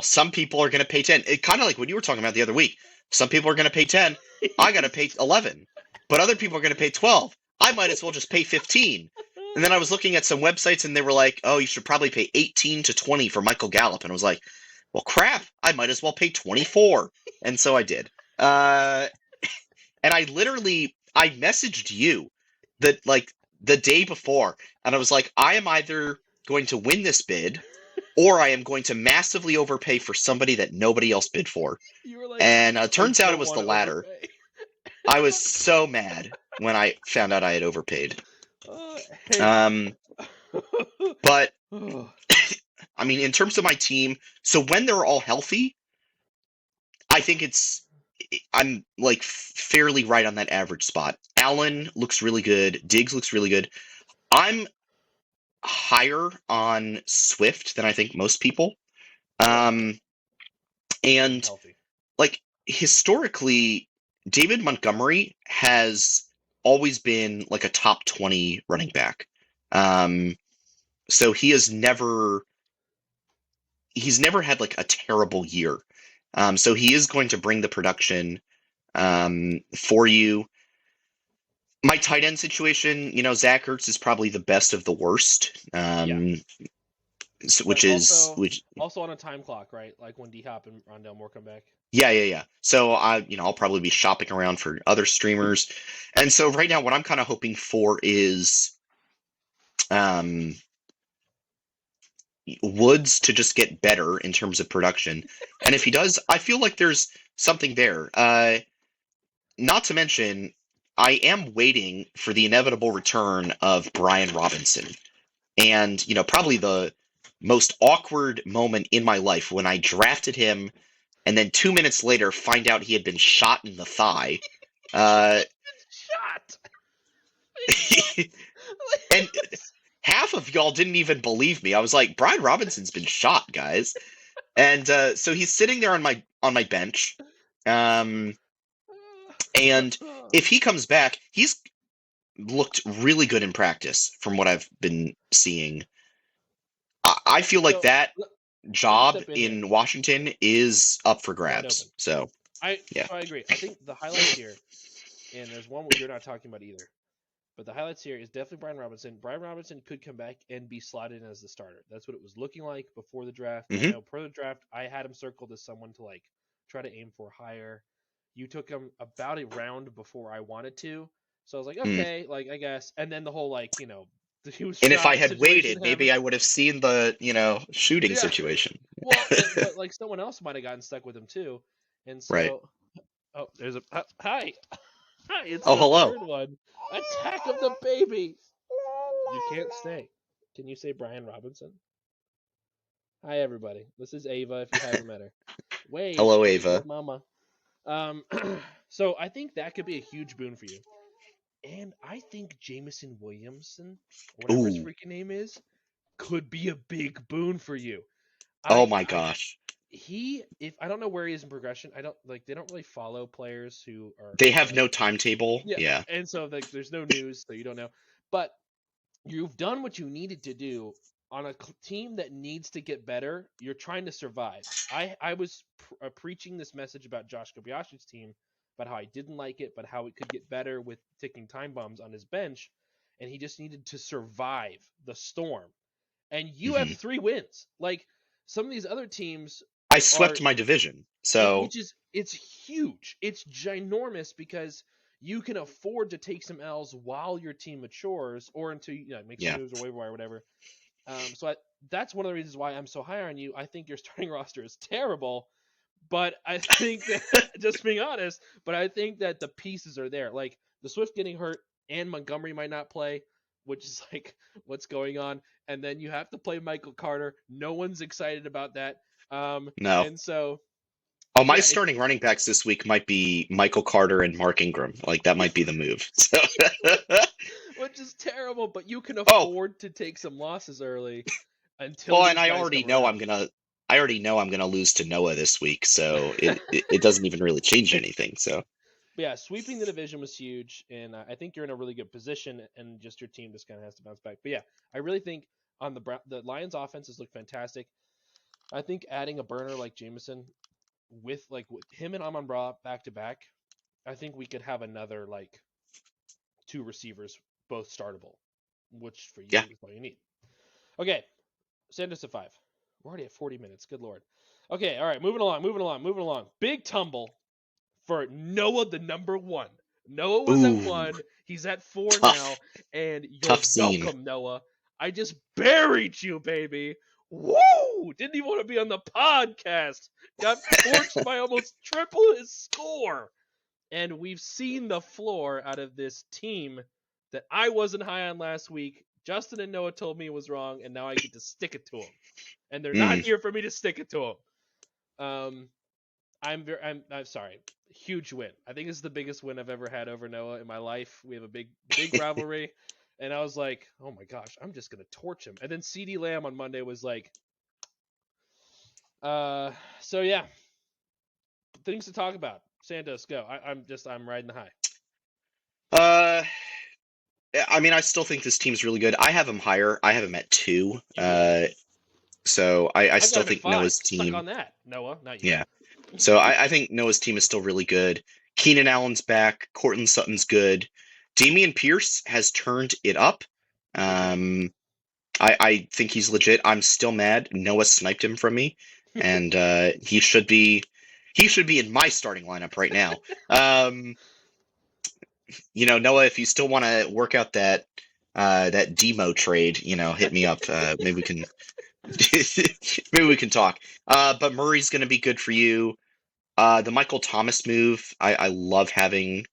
Speaker 2: some people are going to pay 10. It kind of like what you were talking about the other week. Some people are going to pay 10. I got to pay 11. But other people are going to pay 12. I might as well just pay 15. And then I was looking at some websites, and they were like, oh, you should probably pay 18 to 20 for Michael Gallup. And I was like, well, crap, I might as well pay 24. And so I did. And I messaged you the day before, and I was like, I am either going to win this bid, or I am going to massively overpay for somebody that nobody else bid for.
Speaker 1: You were like,
Speaker 2: and it turns out it was the latter. I was so mad when I found out I had overpaid. But I mean, in terms of my team, so when they're all healthy, I think I'm like fairly right on that average spot. Allen looks really good. Diggs looks really good. I'm higher on Swift than I think most people. And
Speaker 1: healthy.
Speaker 2: Like historically, David Montgomery has always been like a top 20 running back. So he's never had like a terrible year. So he is going to bring the production for you. My tight end situation, Zach Ertz is probably the best of the worst. Which
Speaker 1: also on a time clock, right? Like when D-Hop and Rondell Moore come back.
Speaker 2: Yeah. So I'll probably be shopping around for other streamers. And so right now what I'm kind of hoping for is Woods to just get better in terms of production. And if he does, I feel like there's something there. Not to mention, I am waiting for the inevitable return of Brian Robinson. And, probably the most awkward moment in my life when I drafted him and then 2 minutes later find out he had been shot in the thigh.
Speaker 1: Shot!
Speaker 2: And half of y'all didn't even believe me. I was like, Brian Robinson's been shot, guys. And so he's sitting there on my bench. And if he comes back, he's looked really good in practice from what I've been seeing. I feel like that job in Washington is up for grabs. So
Speaker 1: I agree. I think the highlights here, and there's one you're not talking about either, but the highlights here is definitely Brian Robinson. Brian Robinson could come back and be slotted in as the starter. That's what it was looking like before the draft.
Speaker 2: Mm-hmm.
Speaker 1: I know per the draft, I had him circled as someone to like try to aim for higher. You took him about a round before I wanted to. So I was like, okay, like I guess. And then the whole like, he was
Speaker 2: and if I had waited, maybe I would have seen the, shooting situation.
Speaker 1: Well, but like someone else might have gotten stuck with him too. And so,
Speaker 2: right.
Speaker 1: Oh, there's a hi. Hi, it's
Speaker 2: the
Speaker 1: hello. Third one. Attack of the babies. You can't stay. Can you say Brian Robinson? Hi everybody. This is Ava. If you haven't met her. Wait.
Speaker 2: Hello, Ava.
Speaker 1: Mama. So I think that could be a huge boon for you. And I think Jameson Williamson, whatever his freaking name is, could be a big boon for you.
Speaker 2: Oh my gosh.
Speaker 1: If I don't know where he is in progression, they don't really follow players who are
Speaker 2: They have
Speaker 1: playing.
Speaker 2: no timetable.
Speaker 1: Yeah,
Speaker 2: Yeah.
Speaker 1: and so like there's no news, so you don't know. But you've done what you needed to do on a team that needs to get better. You're trying to survive. I was preaching this message about Josh Kobayashi's team, about how I didn't like it, but how it could get better with ticking time bombs on his bench, and he just needed to survive the storm. And you have
Speaker 2: hmm
Speaker 1: 3 wins. Like some of these other teams
Speaker 2: I
Speaker 1: are,
Speaker 2: swept my division. So
Speaker 1: it's huge. It's ginormous because you can afford to take some L's while your team matures or until make some
Speaker 2: yeah.
Speaker 1: moves or waiver wire or whatever. That's one of the reasons why I'm so high on you. I think your starting roster is terrible, but I think that just being honest, but I think that the pieces are there. Like the Swift getting hurt and Montgomery might not play, which is like what's going on. And then you have to play Michael Carter. No one's excited about that.
Speaker 2: No.
Speaker 1: And so
Speaker 2: Oh, my
Speaker 1: yeah,
Speaker 2: starting running backs this week might be Michael Carter and Mark Ingram. Like that might be the move. So
Speaker 1: which is terrible, but you can
Speaker 2: oh,
Speaker 1: afford to take some losses early until
Speaker 2: well, and
Speaker 1: these guys come around.
Speaker 2: I already know I'm gonna lose to Noah this week, so it doesn't even really change anything. So
Speaker 1: But yeah, sweeping the division was huge, and I think you're in a really good position, and just your team just kind of has to bounce back. But yeah, I really think on the Lions' offenses look fantastic. I think adding a burner like Jameson with him and Amon-Ra back to back, I think we could have another 2 receivers both startable, which for
Speaker 2: yeah.
Speaker 1: you is all you need. Okay, send us a 5. We're already at 40 minutes. Good lord. Okay, all right, moving along. Big tumble for Noah, the number 1. Noah was at
Speaker 2: Ooh,
Speaker 1: 1. He's at 4 now.
Speaker 2: tough,
Speaker 1: And you're
Speaker 2: tough scene.
Speaker 1: welcome, Noah. I just buried you, baby. Woo! Didn't even want to be on the podcast. Got torched by almost triple his score. And we've seen the floor out of this team that I wasn't high on last week. Justin and Noah told me it was wrong, and now I get to stick it to them. And they're not
Speaker 2: Mm.
Speaker 1: here for me to stick it to them. I'm sorry. Huge win. I think this is the biggest win I've ever had over Noah in my life. We have a big rivalry, and I was like, oh my gosh, I'm just gonna torch him. And then CD Lamb on Monday was like, so yeah, things to talk about. Santos, go. I'm riding the high.
Speaker 2: Uh, I mean, I still think this team's really good. I have him higher. I have him at 2.
Speaker 1: You do.
Speaker 2: So I
Speaker 1: I've got
Speaker 2: still
Speaker 1: him at
Speaker 2: think
Speaker 1: 5.
Speaker 2: Noah's
Speaker 1: Suck
Speaker 2: team.
Speaker 1: on that, Noah, not you.
Speaker 2: Yeah. So I think Noah's team is still really good. Keenan Allen's back. Cortland Sutton's good. Damian Pierce has turned it up. Um, I think he's legit. I'm still mad. Noah sniped him from me, and he should be in my starting lineup right now. Noah, if you still want to work out that demo trade, hit me up. Maybe we can maybe we can talk. But Murray's going to be good for you. The Michael Thomas move, I love having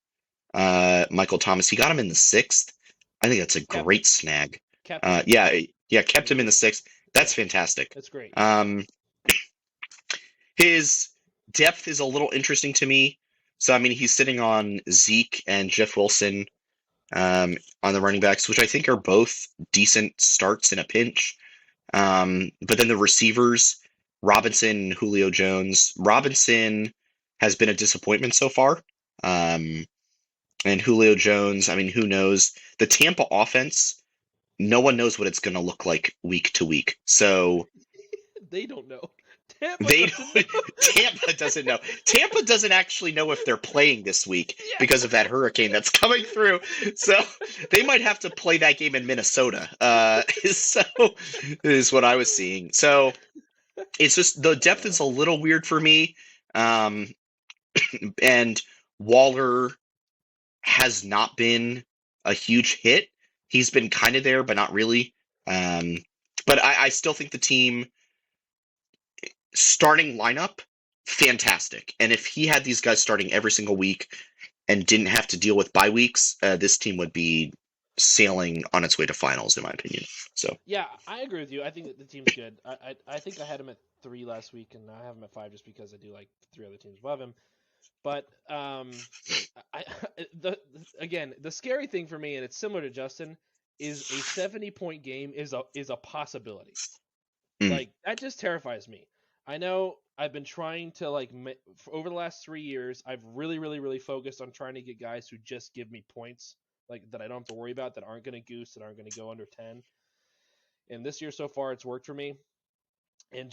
Speaker 2: Michael Thomas. He got him in the 6th. I think that's a
Speaker 1: Kept him.
Speaker 2: great snag.
Speaker 1: Kept him.
Speaker 2: Yeah, kept him in the 6th. That's
Speaker 1: Yeah,
Speaker 2: fantastic.
Speaker 1: that's great.
Speaker 2: His depth is a little interesting to me. So, I mean, he's sitting on Zeke and Jeff Wilson on the running backs, which I think are both decent starts in a pinch. But then the receivers, Robinson, Julio Jones. Robinson has been a disappointment so far. And Julio Jones, I mean, who knows? The Tampa offense, no one knows what it's going to look like week to week. So
Speaker 1: They don't know. Tampa
Speaker 2: they
Speaker 1: doesn't know.
Speaker 2: Tampa doesn't know. Tampa doesn't actually know if they're playing this week
Speaker 1: Yeah.
Speaker 2: because of that hurricane that's coming through. So they might have to play that game in Minnesota. So is what I was seeing. So it's just the depth is a little weird for me. And Waller has not been a huge hit. He's been kind of there, but not really. But I still think the team starting lineup, fantastic. And if he had these guys starting every single week and didn't have to deal with bye weeks, this team would be sailing on its way to finals, in my opinion. So
Speaker 1: Yeah, I agree with you. I think that the team's good. I think I had him at 3 last week, and I have him at 5 just because I do like 3 other teams above him. But again, the scary thing for me, and it's similar to Justin, is a 70-point game is a possibility.
Speaker 2: Mm.
Speaker 1: Like, that just terrifies me. I know I've been trying to, like, over the last 3 years, I've really focused on trying to get guys who just give me points, like, that I don't have to worry about, that aren't going to goose, that aren't going to go under 10. And this year so far, it's worked for me. And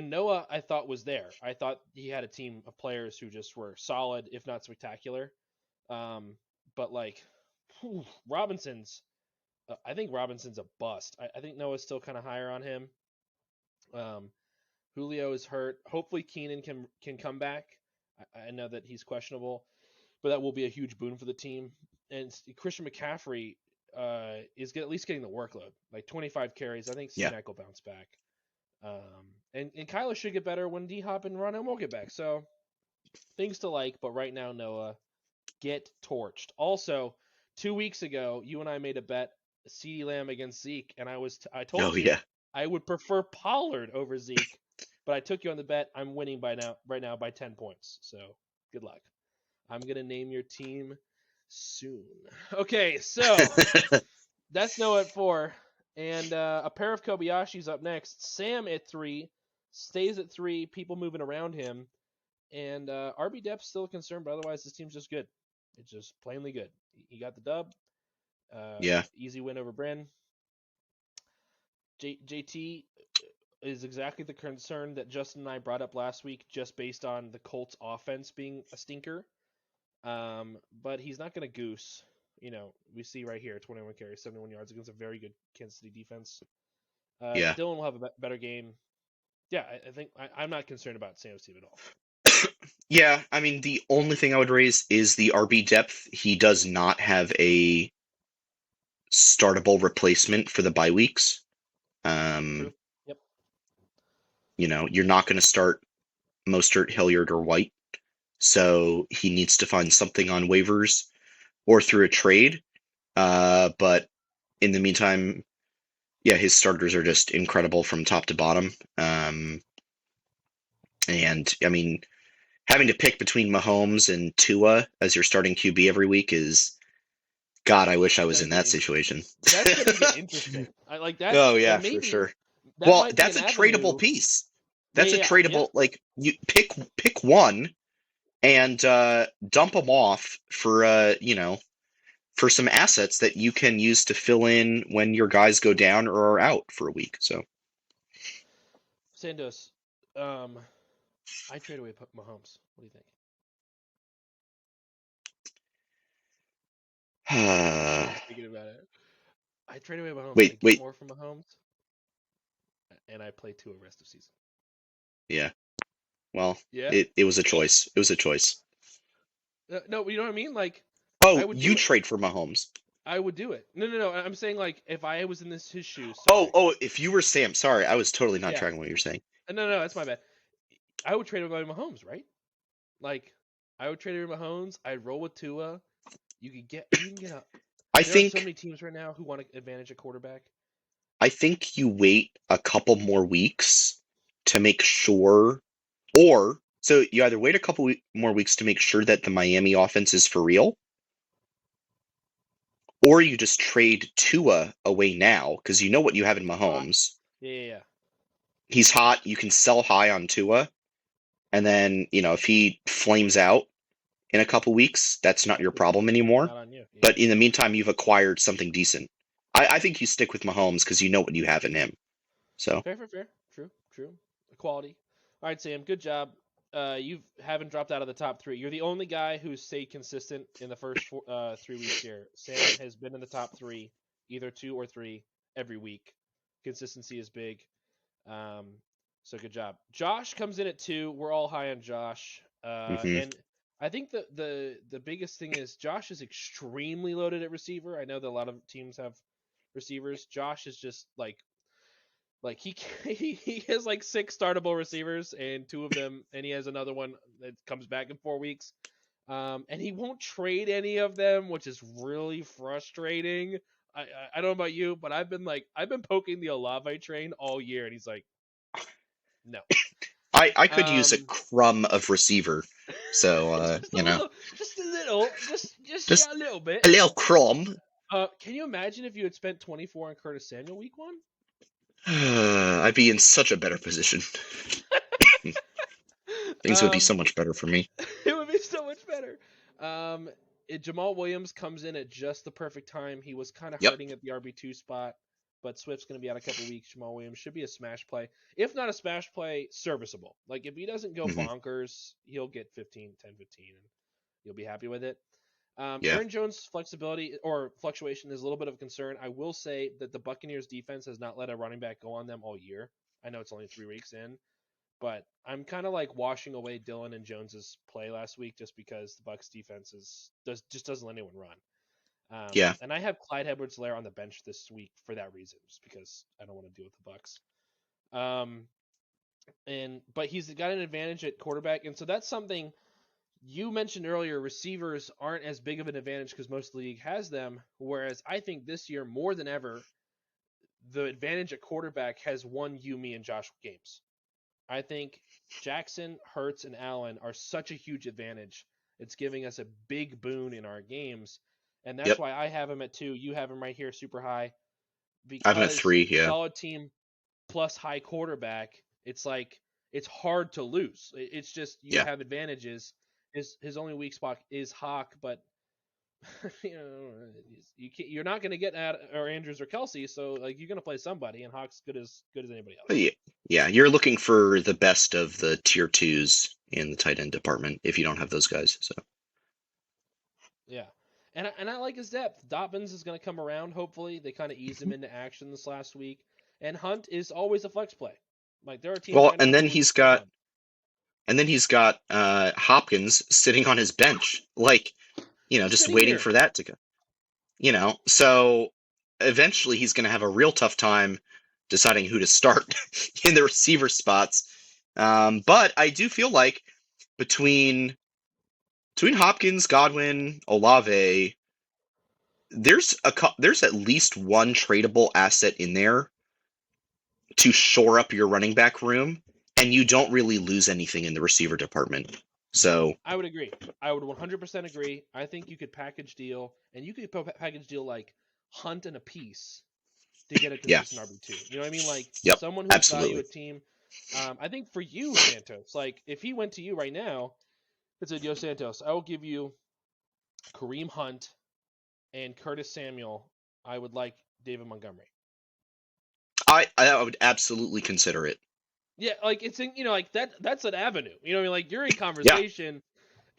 Speaker 1: Noah, I thought was there. I thought he had a team of players who just were solid, if not spectacular. But like, Robinson's, I think Robinson's a bust. I think Noah's still kind of higher on him. Julio is hurt. Hopefully Keenan can come back. I know that he's questionable, but that will be a huge boon for the team. And Christian McCaffrey is at least getting the workload, like 25 carries. I think C-Mac will bounce back. And Kyler should get better when D-Hop and Ron will get back. So things to like, but right now, Noah, get torched. Also, 2 weeks ago, you and I made a bet, CeeDee Lamb against Zeke, and I told you I would prefer Pollard over Zeke, but I took you on the bet. I'm winning right now by 10 points. So good luck. I'm gonna name your team soon. Okay, so that's Noah at 4. And a pair of Kobayashi's up next. Sam at 3, stays at 3. People moving around him, and RB depth still a concern, but otherwise this team's just good. It's just plainly good. He got the dub. Easy win over Bryn. JT is exactly the concern that Justin and I brought up last week, just based on the Colts' offense being a stinker. But he's not going to goose. We see right here, 21 carries, 71 yards against a very good Kansas City defense. Dylan will have a better game. Yeah, I think I'm not concerned about Sam's team at all.
Speaker 2: Yeah, I mean, the only thing I would raise is the RB depth. He does not have a startable replacement for the bye weeks.
Speaker 1: True. Yep.
Speaker 2: You're not going to start Mostert, Hilliard, or White. So he needs to find something on waivers or through a trade. But in the meantime, his starters are just incredible from top to bottom. And I mean, having to pick between Mahomes and Tua as your starting QB every week is, God, I wish I was in that situation.
Speaker 1: That's going to get interesting. I like that.
Speaker 2: Oh yeah, for sure. Well, that's a tradable piece. That's a tradable. Like, you pick one and dump them off for for some assets that you can use to fill in when your guys go down or are out for a week. So,
Speaker 1: Sandos, I trade away Mahomes. What do you think? Thinking about it. I trade away Mahomes.
Speaker 2: Wait.
Speaker 1: Get more from Mahomes, and I play Tua rest of season.
Speaker 2: Yeah. Well, it was a choice. It was a choice.
Speaker 1: No, you know what I mean? Like,
Speaker 2: you trade for Mahomes.
Speaker 1: I would do it. No. I'm saying, like, if I was in his shoes.
Speaker 2: Sorry. If you were Sam. Sorry, I was totally not tracking what you're saying.
Speaker 1: No, that's my bad. I would trade away Mahomes, right? Like, I would trade away Mahomes. I'd roll with Tua. You can get up.
Speaker 2: I think
Speaker 1: so many teams right now who want to advantage a quarterback.
Speaker 2: I think you wait a couple more weeks to make sure, so you either wait a couple more weeks to make sure that the Miami offense is for real, or you just trade Tua away now because you know what you have in Mahomes.
Speaker 1: Yeah.
Speaker 2: He's hot. You can sell high on Tua, and then if he flames out in a couple weeks, that's not your problem anymore.
Speaker 1: Not on you. Yeah.
Speaker 2: But in the meantime, you've acquired something decent. I think you stick with Mahomes because you know what you have in him. So
Speaker 1: fair. True. Equality. All right, Sam. Good job. You haven't dropped out of the top 3. You're the only guy who's stayed consistent in the first 3 weeks here. Sam has been in the top 3, either 2 or 3 every week. Consistency is big. So good job. Josh comes in at 2. We're all high on Josh. And I think the biggest thing is Josh is extremely loaded at receiver. I know that a lot of teams have receivers. Josh is just like he has like 6 startable receivers and 2 of them, and he has another one that comes back in 4 weeks. And he won't trade any of them, which is really frustrating. I don't know about you, but I've been poking the Olave train all year, and he's like, no.
Speaker 2: I could use a crumb of receiver, so
Speaker 1: just a little bit,
Speaker 2: a little crumb.
Speaker 1: Can you imagine if you had spent 24 on Curtis Samuel week 1?
Speaker 2: I'd be in such a better position. Things would be so much better for me.
Speaker 1: It would be so much better. Jamal Williams comes in at just the perfect time. He was kind of hurting at the RB2 spot, but Swift's going to be out a couple weeks. Jamal Williams should be a smash play. If not a smash play, serviceable. Like, if he doesn't go bonkers, he'll get 10, 15, and you'll be happy with it. Aaron Jones' flexibility or fluctuation is a little bit of a concern. I will say that the Buccaneers defense has not let a running back go on them all year. I know it's only 3 weeks in, but I'm kind of like washing away Dillon and Jones's play last week just because the Bucs defense just doesn't let anyone run. And I have Clyde Edwards-Helaire on the bench this week for that reason, just because I don't want to deal with the Bucs. But he's got an advantage at quarterback, and so that's something you mentioned earlier. Receivers aren't as big of an advantage because most of the league has them, whereas I think this year more than ever, the advantage at quarterback has won you, me, and Josh games. I think Jackson, Hurts, and Allen are such a huge advantage. It's giving us a big boon in our games, and that's why I have him at 2. You have him right here, super high. Because
Speaker 2: I have him at 3. Yeah,
Speaker 1: solid team plus high quarterback. It's like it's hard to lose. It's just you have advantages. His only weak spot is Hawk, but you're not going to get or Andrews or Kelsey, so like you're going to play somebody, and Hawk's good as anybody else.
Speaker 2: Yeah, you're looking for the best of the tier 2s in the tight end department if you don't have those guys. So
Speaker 1: yeah, and I like his depth. Dobbins is going to come around. Hopefully, they kind of eased him into action this last week, and Hunt is always a flex play. Like there are teams.
Speaker 2: Well, and then he's got. And then he's got Hopkins sitting on his bench, like, just waiting for that to go. So eventually he's going to have a real tough time deciding who to start in the receiver spots. But I do feel like between Hopkins, Godwin, Olave, there's at least one tradable asset in there to shore up your running back room. And you don't really lose anything in the receiver department. So
Speaker 1: I would agree. I would 100% agree. I think you could package deal, and you could package deal like Hunt and a piece to get a consistent RB2. You know what I mean? Like someone who's value a team. I think for you, Santos, like if he went to you right now and said, "Yo, Santos, I will give you Kareem Hunt and Curtis Samuel. I would like David Montgomery."
Speaker 2: I would absolutely consider it.
Speaker 1: Yeah, like it's in, like that's an avenue. You know what I mean? Like you're in conversation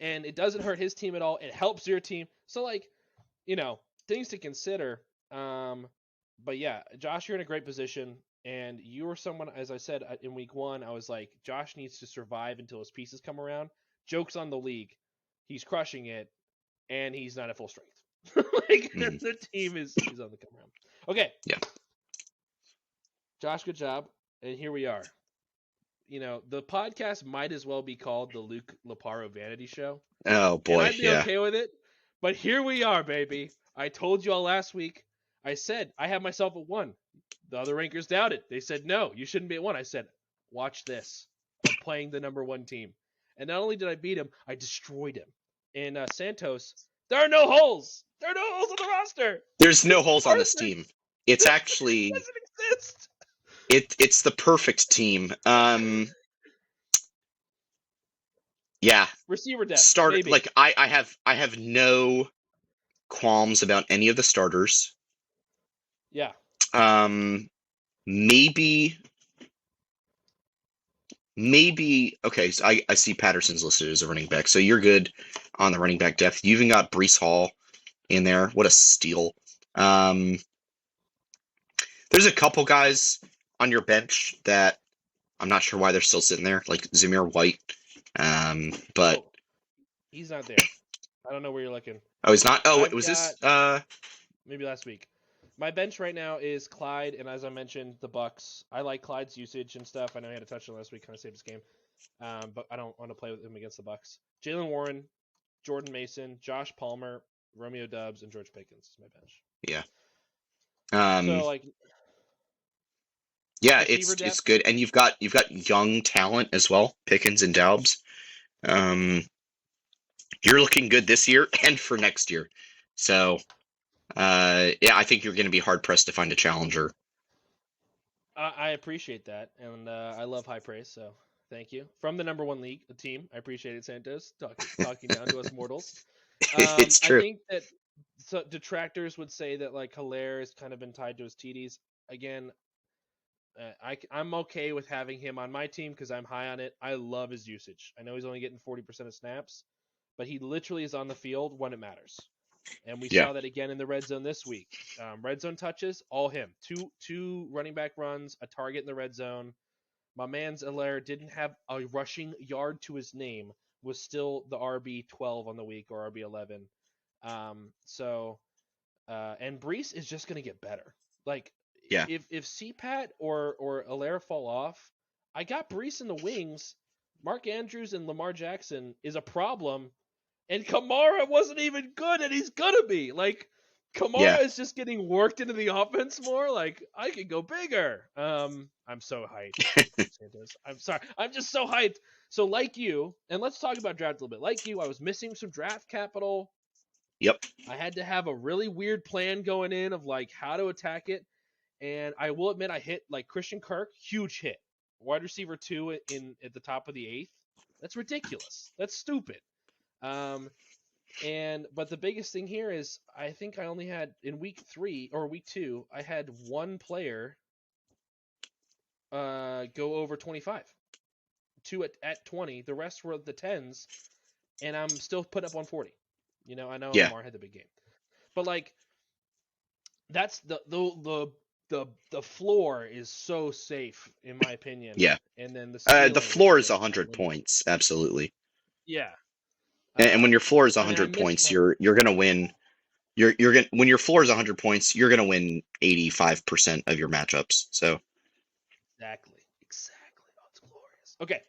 Speaker 1: and it doesn't hurt his team at all. It helps your team. So like, things to consider. But yeah, Josh, you're in a great position, and you were someone, as I said in week 1, I was like, Josh needs to survive until his pieces come around. Joke's on the league. He's crushing it, and he's not at full strength. The team is on the come around. Okay.
Speaker 2: Yeah.
Speaker 1: Josh, good job. And here we are. The podcast might as well be called the Luke Laparo Vanity Show.
Speaker 2: Oh, boy,
Speaker 1: and I'd be okay with it. But here we are, baby. I told you all last week. I said, I have myself at 1. The other rankers doubted. They said, no, you shouldn't be at 1. I said, watch this. I'm playing the number 1 team. And not only did I beat him, I destroyed him. And Santos, there are no holes. There are no holes on the roster.
Speaker 2: There's no holes on this team. It's actually...
Speaker 1: It doesn't exist.
Speaker 2: It's the perfect team. Yeah.
Speaker 1: Receiver depth.
Speaker 2: Start like I have no qualms about any of the starters.
Speaker 1: Yeah.
Speaker 2: Maybe okay, so I see Patterson's listed as a running back. So you're good on the running back depth. You even got Breece Hall in there. What a steal. There's a couple guys on your bench that I'm not sure why they're still sitting there, like Zamir White. But
Speaker 1: he's not there. I don't know where you're looking.
Speaker 2: Oh, he's not. Oh, was this
Speaker 1: maybe last week? My bench right now is Clyde, and as I mentioned, the Bucks. I like Clyde's usage and stuff. I know he had a touchdown last week, kind of saved his game, but I don't want to play with him against the Bucks. Jalen Warren, Jordan Mason, Josh Palmer, Romeo Doubs, and George Pickens is my bench.
Speaker 2: Yeah.
Speaker 1: So like.
Speaker 2: Yeah, it's good, and you've got young talent as well, Pickens and Doubs. You're looking good this year and for next year. So Yeah, I think you're going to be hard pressed to find a challenger.
Speaker 1: I appreciate that, and I love high praise, so thank you. From the number one league, the team, I appreciate it, Santos, talking down to us mortals.
Speaker 2: It's
Speaker 1: I
Speaker 2: true.
Speaker 1: think that detractors would say that like Hilaire has kind of been tied to his TDs. Again, I'm okay with having him on my team because I'm high on it. I love his usage. I know he's only getting 40% of snaps, but he literally is on the field when it matters. And we
Speaker 2: Yeah,
Speaker 1: saw that again in the red zone this week. Red zone touches, all him. Two running back runs, a target in the red zone. My man's Hilaire didn't have a rushing yard to his name, was still the RB 12 on the week or RB 11. And Brees is just gonna get better. Like
Speaker 2: yeah,
Speaker 1: if CPAT or Hilaire fall off, I got Brees in the wings. Mark Andrews and Lamar Jackson is a problem, and Kamara wasn't even good, and he's gonna be. Like
Speaker 2: yeah.
Speaker 1: Kamara is just getting worked into the offense more. Like I could go bigger. I'm so hyped, Santos. I'm sorry. I'm just so hyped. So like you, and let's talk about draft a little bit. Like you, I was missing some draft capital.
Speaker 2: Yep.
Speaker 1: I had to have a really weird plan going in of like how to attack it. And I will admit I hit like Christian Kirk, huge hit. Wide receiver 2 in at the top of the 8th. That's ridiculous. That's stupid. Um but the biggest thing here is I think I only had in week 3 or week 2, I had one player go over 25. Two at 20, the rest were the 10s, and I'm still put up 140. I know
Speaker 2: Yeah,
Speaker 1: Lamar had the big game. But like that's the floor is so safe in my opinion,
Speaker 2: yeah.
Speaker 1: and then the
Speaker 2: The
Speaker 1: ceiling is
Speaker 2: floor is
Speaker 1: just
Speaker 2: 100
Speaker 1: unlimited.
Speaker 2: points, absolutely.
Speaker 1: Yeah.
Speaker 2: And when your floor is
Speaker 1: I mean, I
Speaker 2: 100
Speaker 1: missed
Speaker 2: points,
Speaker 1: my
Speaker 2: you're gonna win. You're gonna when your floor is 100 points, you're gonna win 85% of your matchups. So
Speaker 1: exactly. Oh, it's glorious. Okay,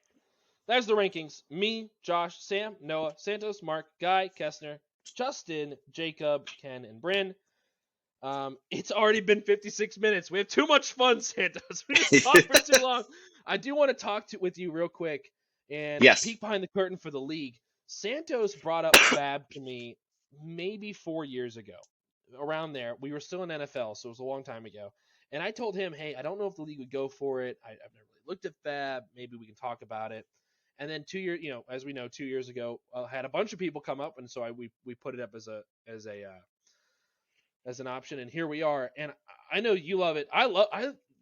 Speaker 1: there's the rankings. Me, Josh, Sam, Noah, Santos, Mark, Guy, Kessner, Justin, Jacob, Ken, and Bryn. It's already been 56 minutes. We have too much fun, Santos. We just talked for too long. I do want to talk with you real quick and
Speaker 2: yes,
Speaker 1: peek behind the curtain for the league. Santos brought up FAAB to me maybe 4 years ago, around there. We were still in NFL, so it was a long time ago. And I told him, hey, I don't know if the league would go for it. I've never really looked at FAAB. Maybe we can talk about it. And then 2 years, as we know, 2 years ago, I had a bunch of people come up, and so we put it up as an option, and here we are. And I know you love it.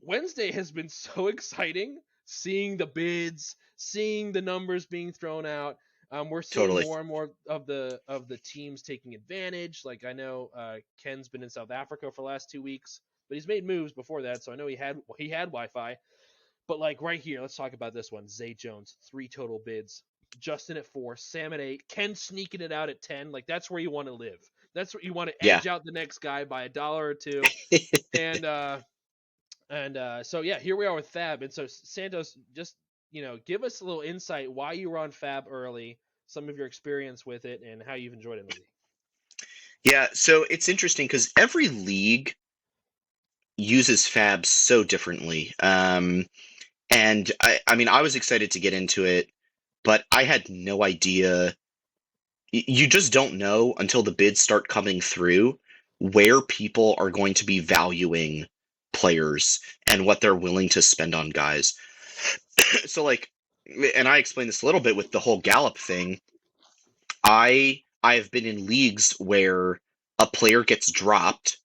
Speaker 1: Wednesday has been so exciting, seeing the bids, seeing the numbers being thrown out. We're seeing
Speaker 2: totally.
Speaker 1: more and more of the teams taking advantage. Like I know Ken's been in South Africa for the last 2 weeks, but he's made moves before that, so I know he had Wi-Fi. But like right here, let's talk about this one. Zay Jones, 3 total bids. Justin at 4, Sam at 8, Ken sneaking it out at 10. Like that's where you want to live. That's where you want to
Speaker 2: Yeah.
Speaker 1: edge out the next guy by $1 or $2. So yeah, here we are with FAAB. And so Santos, just give us a little insight why you were on FAAB early, some of your experience with it, and how you've enjoyed it in the league.
Speaker 2: Yeah, so it's interesting because every league uses FAB so differently. And I mean, I was excited to get into it, but I had no idea. You just don't know until the bids start coming through where people are going to be valuing players and what they're willing to spend on guys. So like, and I explained this a little bit with the whole Gallup thing. I have been in leagues where a player gets dropped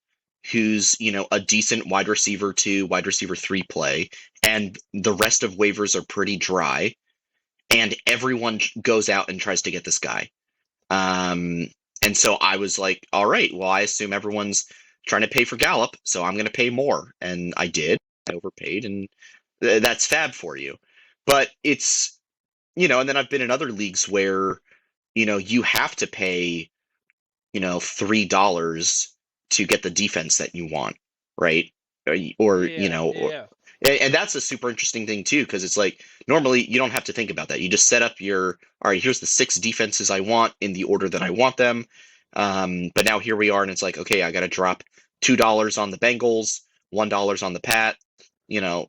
Speaker 2: who's, a decent wide receiver 2, wide receiver 3 play, and the rest of waivers are pretty dry, and everyone goes out and tries to get this guy. Um, and so I was like, all right, well, I assume everyone's trying to pay for Gallup, so I'm going to pay more. And I did. I overpaid, and that's fab for you. But it's, and then I've been in other leagues where, you have to pay, $3 to get the defense that you want, right? Or,
Speaker 1: Yeah, yeah.
Speaker 2: and that's a super interesting thing too, because it's like normally you don't have to think about that. You just set up all right, here's the 6 defenses I want in the order that I want them. But now here we are, and it's like, okay, I got to drop $2 on the Bengals, $1 on the Pat,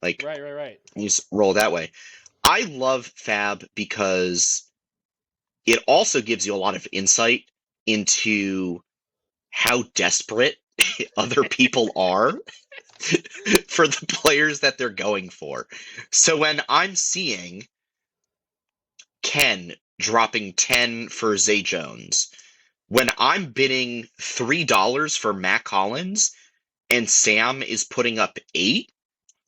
Speaker 2: like
Speaker 1: Right.
Speaker 2: you just roll that way. I love Fab because it also gives you a lot of insight into how desperate other people are for the players that they're going for. So when I'm seeing Ken dropping 10 for Zay Jones, when I'm bidding $3 for Matt Collins and Sam is putting up 8,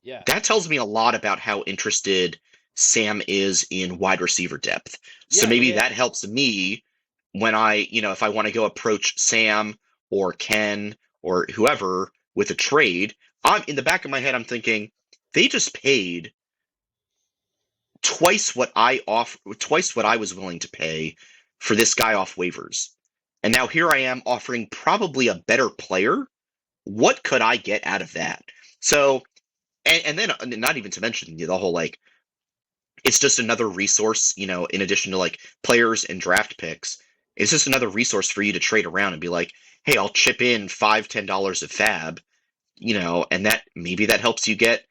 Speaker 1: Yeah.
Speaker 2: that tells me a lot about how interested Sam is in wide receiver depth. So
Speaker 1: Yeah,
Speaker 2: maybe
Speaker 1: yeah.
Speaker 2: that helps me when if I want to go approach Sam or Ken or whoever with a trade. I'm in the back of my head, I'm thinking they just paid twice what I was willing to pay for this guy off waivers. And now here I am offering probably a better player. What could I get out of that? So, and then not even to mention the whole it's just another resource, in addition to players and draft picks. It's just another resource for you to trade around and be like, hey, I'll chip in $5-10 of FAAB, and that helps you get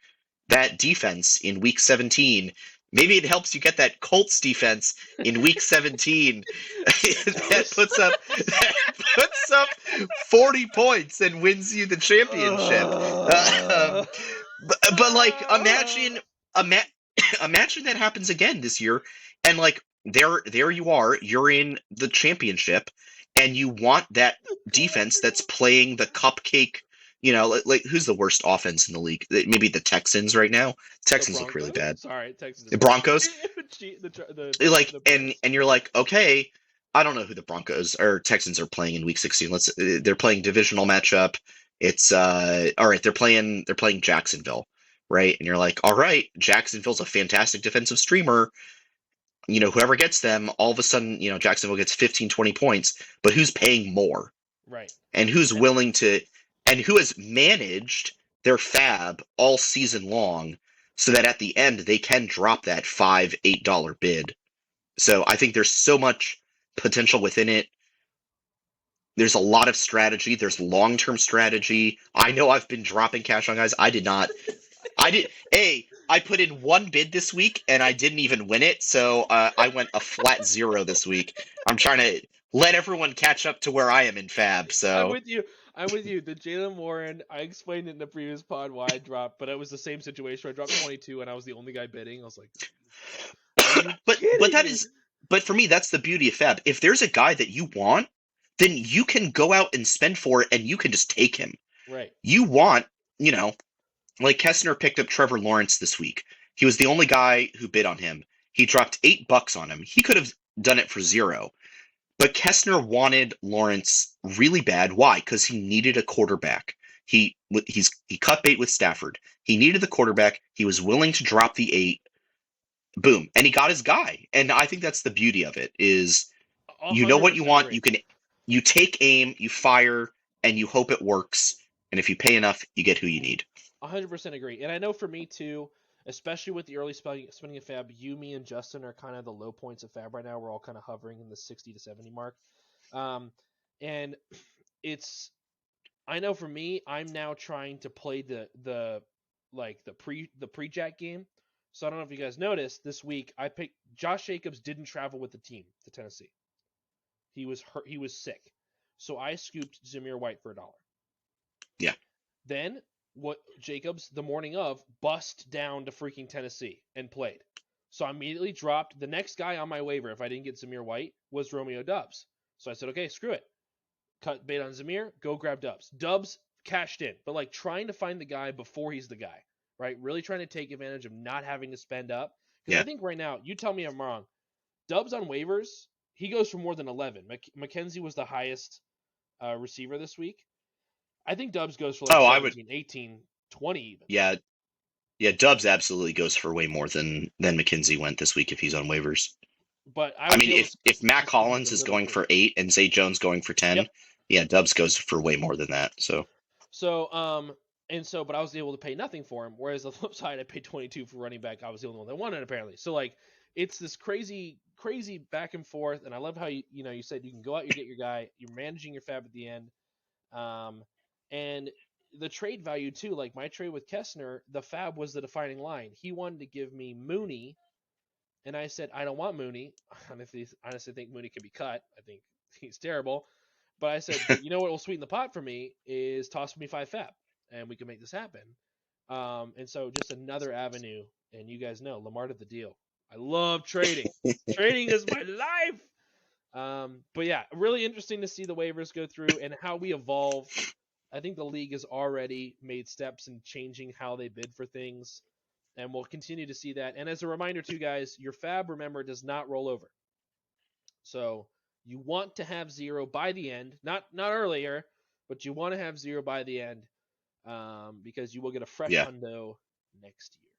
Speaker 2: that defense in week 17. Maybe it helps you get that Colts defense in week 17 that puts up 40 points and wins you the championship. But ima- imagine that happens again this year, and there you are, you're in the championship, and you want that defense that's playing the cupcake. Like who's the worst offense in the league? Maybe the Texans right now.
Speaker 1: The
Speaker 2: Texans look really
Speaker 1: Broncos?
Speaker 2: bad.
Speaker 1: Sorry, Texas.
Speaker 2: The Broncos,
Speaker 1: The
Speaker 2: and
Speaker 1: Bears.
Speaker 2: you're like, okay, I don't know who the Broncos or Texans are playing in Week 16. They're playing divisional matchup. It's all right. They're playing Jacksonville, right? And you're like, all right, Jacksonville's a fantastic defensive streamer. Whoever gets them, all of a sudden, Jacksonville gets 15, 20 points. But who's paying more?
Speaker 1: Right.
Speaker 2: And who's willing to, and who has managed their FAAB all season long so that at the end they can drop that $5-8 bid. So I think there's so much potential within it. There's a lot of strategy. There's long-term strategy. I know I've been dropping cash on guys. I did not. I put in one bid this week and I didn't even win it. So I went a flat 0 this week. I'm trying to let everyone catch up to where I am in FAAB.
Speaker 1: I'm
Speaker 2: So
Speaker 1: with you. I'm with you. The Jalen Warren, I explained it in the previous pod why I dropped, but it was the same situation. I dropped 22 and I was the only guy bidding. I was like, are you
Speaker 2: but
Speaker 1: kidding
Speaker 2: that
Speaker 1: me?
Speaker 2: is but for me that's the beauty of FAAB. If there's a guy that you want, then you can go out and spend for it and you can just take him.
Speaker 1: Right.
Speaker 2: You want, like Kessner picked up Trevor Lawrence this week. He was the only guy who bid on him. He dropped $8 on him. He could have done it for 0. But Kessner wanted Lawrence really bad. Why? Because he needed a quarterback. He cut bait with Stafford. He needed the quarterback. He was willing to drop the 8. Boom. And he got his guy. And I think that's the beauty of it is you know what you
Speaker 1: 100%
Speaker 2: want.
Speaker 1: agree.
Speaker 2: You take aim, you fire, and you hope it works. And if you pay enough, you get who you need.
Speaker 1: 100% agree. And I know for me too, especially with the early spending of FAAB, you, me, and Justin are kind of the low points of FAAB right now. We're all kind of hovering in the 60 to 70 mark. And I know for me, I'm now trying to play the pre-jack game. So I don't know if you guys noticed this week, I picked Josh Jacobs didn't travel with the team to Tennessee. He was hurt. He was sick. So I scooped Zamir White for $1.
Speaker 2: Yeah.
Speaker 1: Then what Jacobs the morning of bust down to freaking Tennessee and played. So I immediately dropped the next guy on my waiver if I didn't get Zamir White was Romeo Dubs. So I said, okay, screw it. Cut bait on Zamir, go grab Dubs. Dubs cashed in, but trying to find the guy before he's the guy, right? Really trying to take advantage of not having to spend up. Because
Speaker 2: Yeah.
Speaker 1: I think right now, you tell me I'm wrong. Dubs on waivers, he goes for more than 11. McKenzie was the highest receiver this week. I think Dubs goes for 17, 18, 20 even.
Speaker 2: Yeah. Yeah, Dubs absolutely goes for way more than McKenzie went this week if he's on waivers.
Speaker 1: But I
Speaker 2: I
Speaker 1: would
Speaker 2: mean,
Speaker 1: be able
Speaker 2: if Matt
Speaker 1: to squeeze
Speaker 2: Collins
Speaker 1: a
Speaker 2: is
Speaker 1: little
Speaker 2: going
Speaker 1: bit.
Speaker 2: for 8 and Zay Jones going for 10,
Speaker 1: Yep.
Speaker 2: yeah, Dubs goes for way more than that. So
Speaker 1: but I was able to pay nothing for him. Whereas the flip side, I paid 22 for running back. I was the only one that wanted apparently. So it's this crazy back and forth. And I love how you said you can go out, you get your guy, you're managing your FAAB at the end. And the trade value too, like my trade with Kessner, the FAAB was the defining line. He wanted to give me Mooney, and I said I don't want Mooney. I honestly think Mooney can be cut. I think he's terrible. But I said, but you know what will sweeten the pot for me is toss me 5 FAAB, and we can make this happen. And so just another avenue, and you guys know Lamar did the deal. I love trading. Trading is my life. But yeah, really interesting to see the waivers go through and how we evolve. I think the league has already made steps in changing how they bid for things, and we'll continue to see that. And as a reminder too, guys, your FAAB, remember, does not roll over. So you want to have 0 by the end, not earlier, but you want to have 0 by the end, because you will get a fresh hundo next year.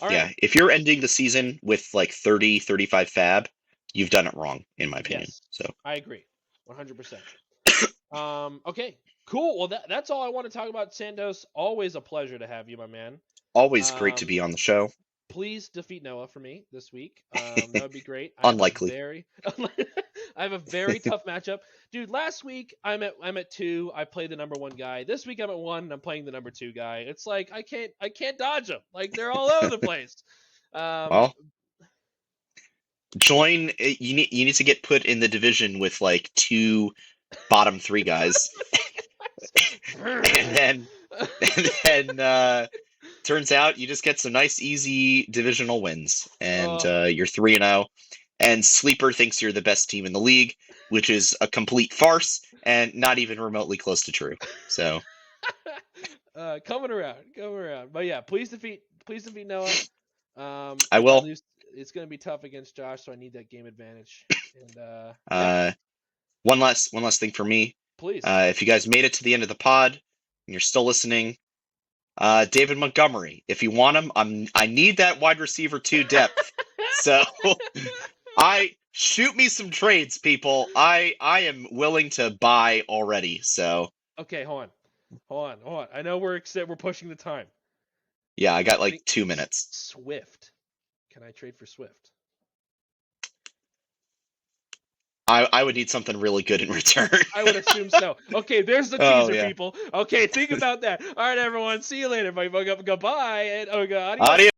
Speaker 1: All right.
Speaker 2: Yeah, if you're ending the season with like 30, 35 FAAB, you've done it wrong, in my opinion.
Speaker 1: Yes,
Speaker 2: so
Speaker 1: I agree, 100%. Okay, cool. Well, that's all I want to talk about. Sandos, always a pleasure to have you, my man.
Speaker 2: Always great to be on the show.
Speaker 1: Please defeat Noah for me this week. That would be great.
Speaker 2: Unlikely.
Speaker 1: I have a very tough matchup, dude. Last week I'm at 2. I played the number 1 guy. This week I'm at 1. And I'm playing the number 2 guy. It's like I can't dodge them. Like they're all over the place.
Speaker 2: Well, join. You need to get put in the division with like 2 bottom 3 guys, and then turns out you just get some nice, easy divisional wins, and you're 3-0. And Sleeper thinks you're the best team in the league, which is a complete farce and not even remotely close to true. So,
Speaker 1: coming around. But yeah, please defeat Noah.
Speaker 2: I will.
Speaker 1: It's going to be tough against Josh, so I need that game advantage. And
Speaker 2: one last thing for me.
Speaker 1: Please.
Speaker 2: If you guys made it to the end of the pod and you're still listening, David Montgomery, if you want him, I need that wide receiver 2 depth. So shoot me some trades, people. I am willing to buy already. So
Speaker 1: okay, hold on. I know we're pushing the time.
Speaker 2: Yeah, I got like 2 minutes.
Speaker 1: Swift. Can I trade for Swift?
Speaker 2: I would need something really good in return.
Speaker 1: I would assume so. Okay, there's the teaser, people. Okay, think about that. All right, everyone. See you later. Bye. Goodbye. And adios.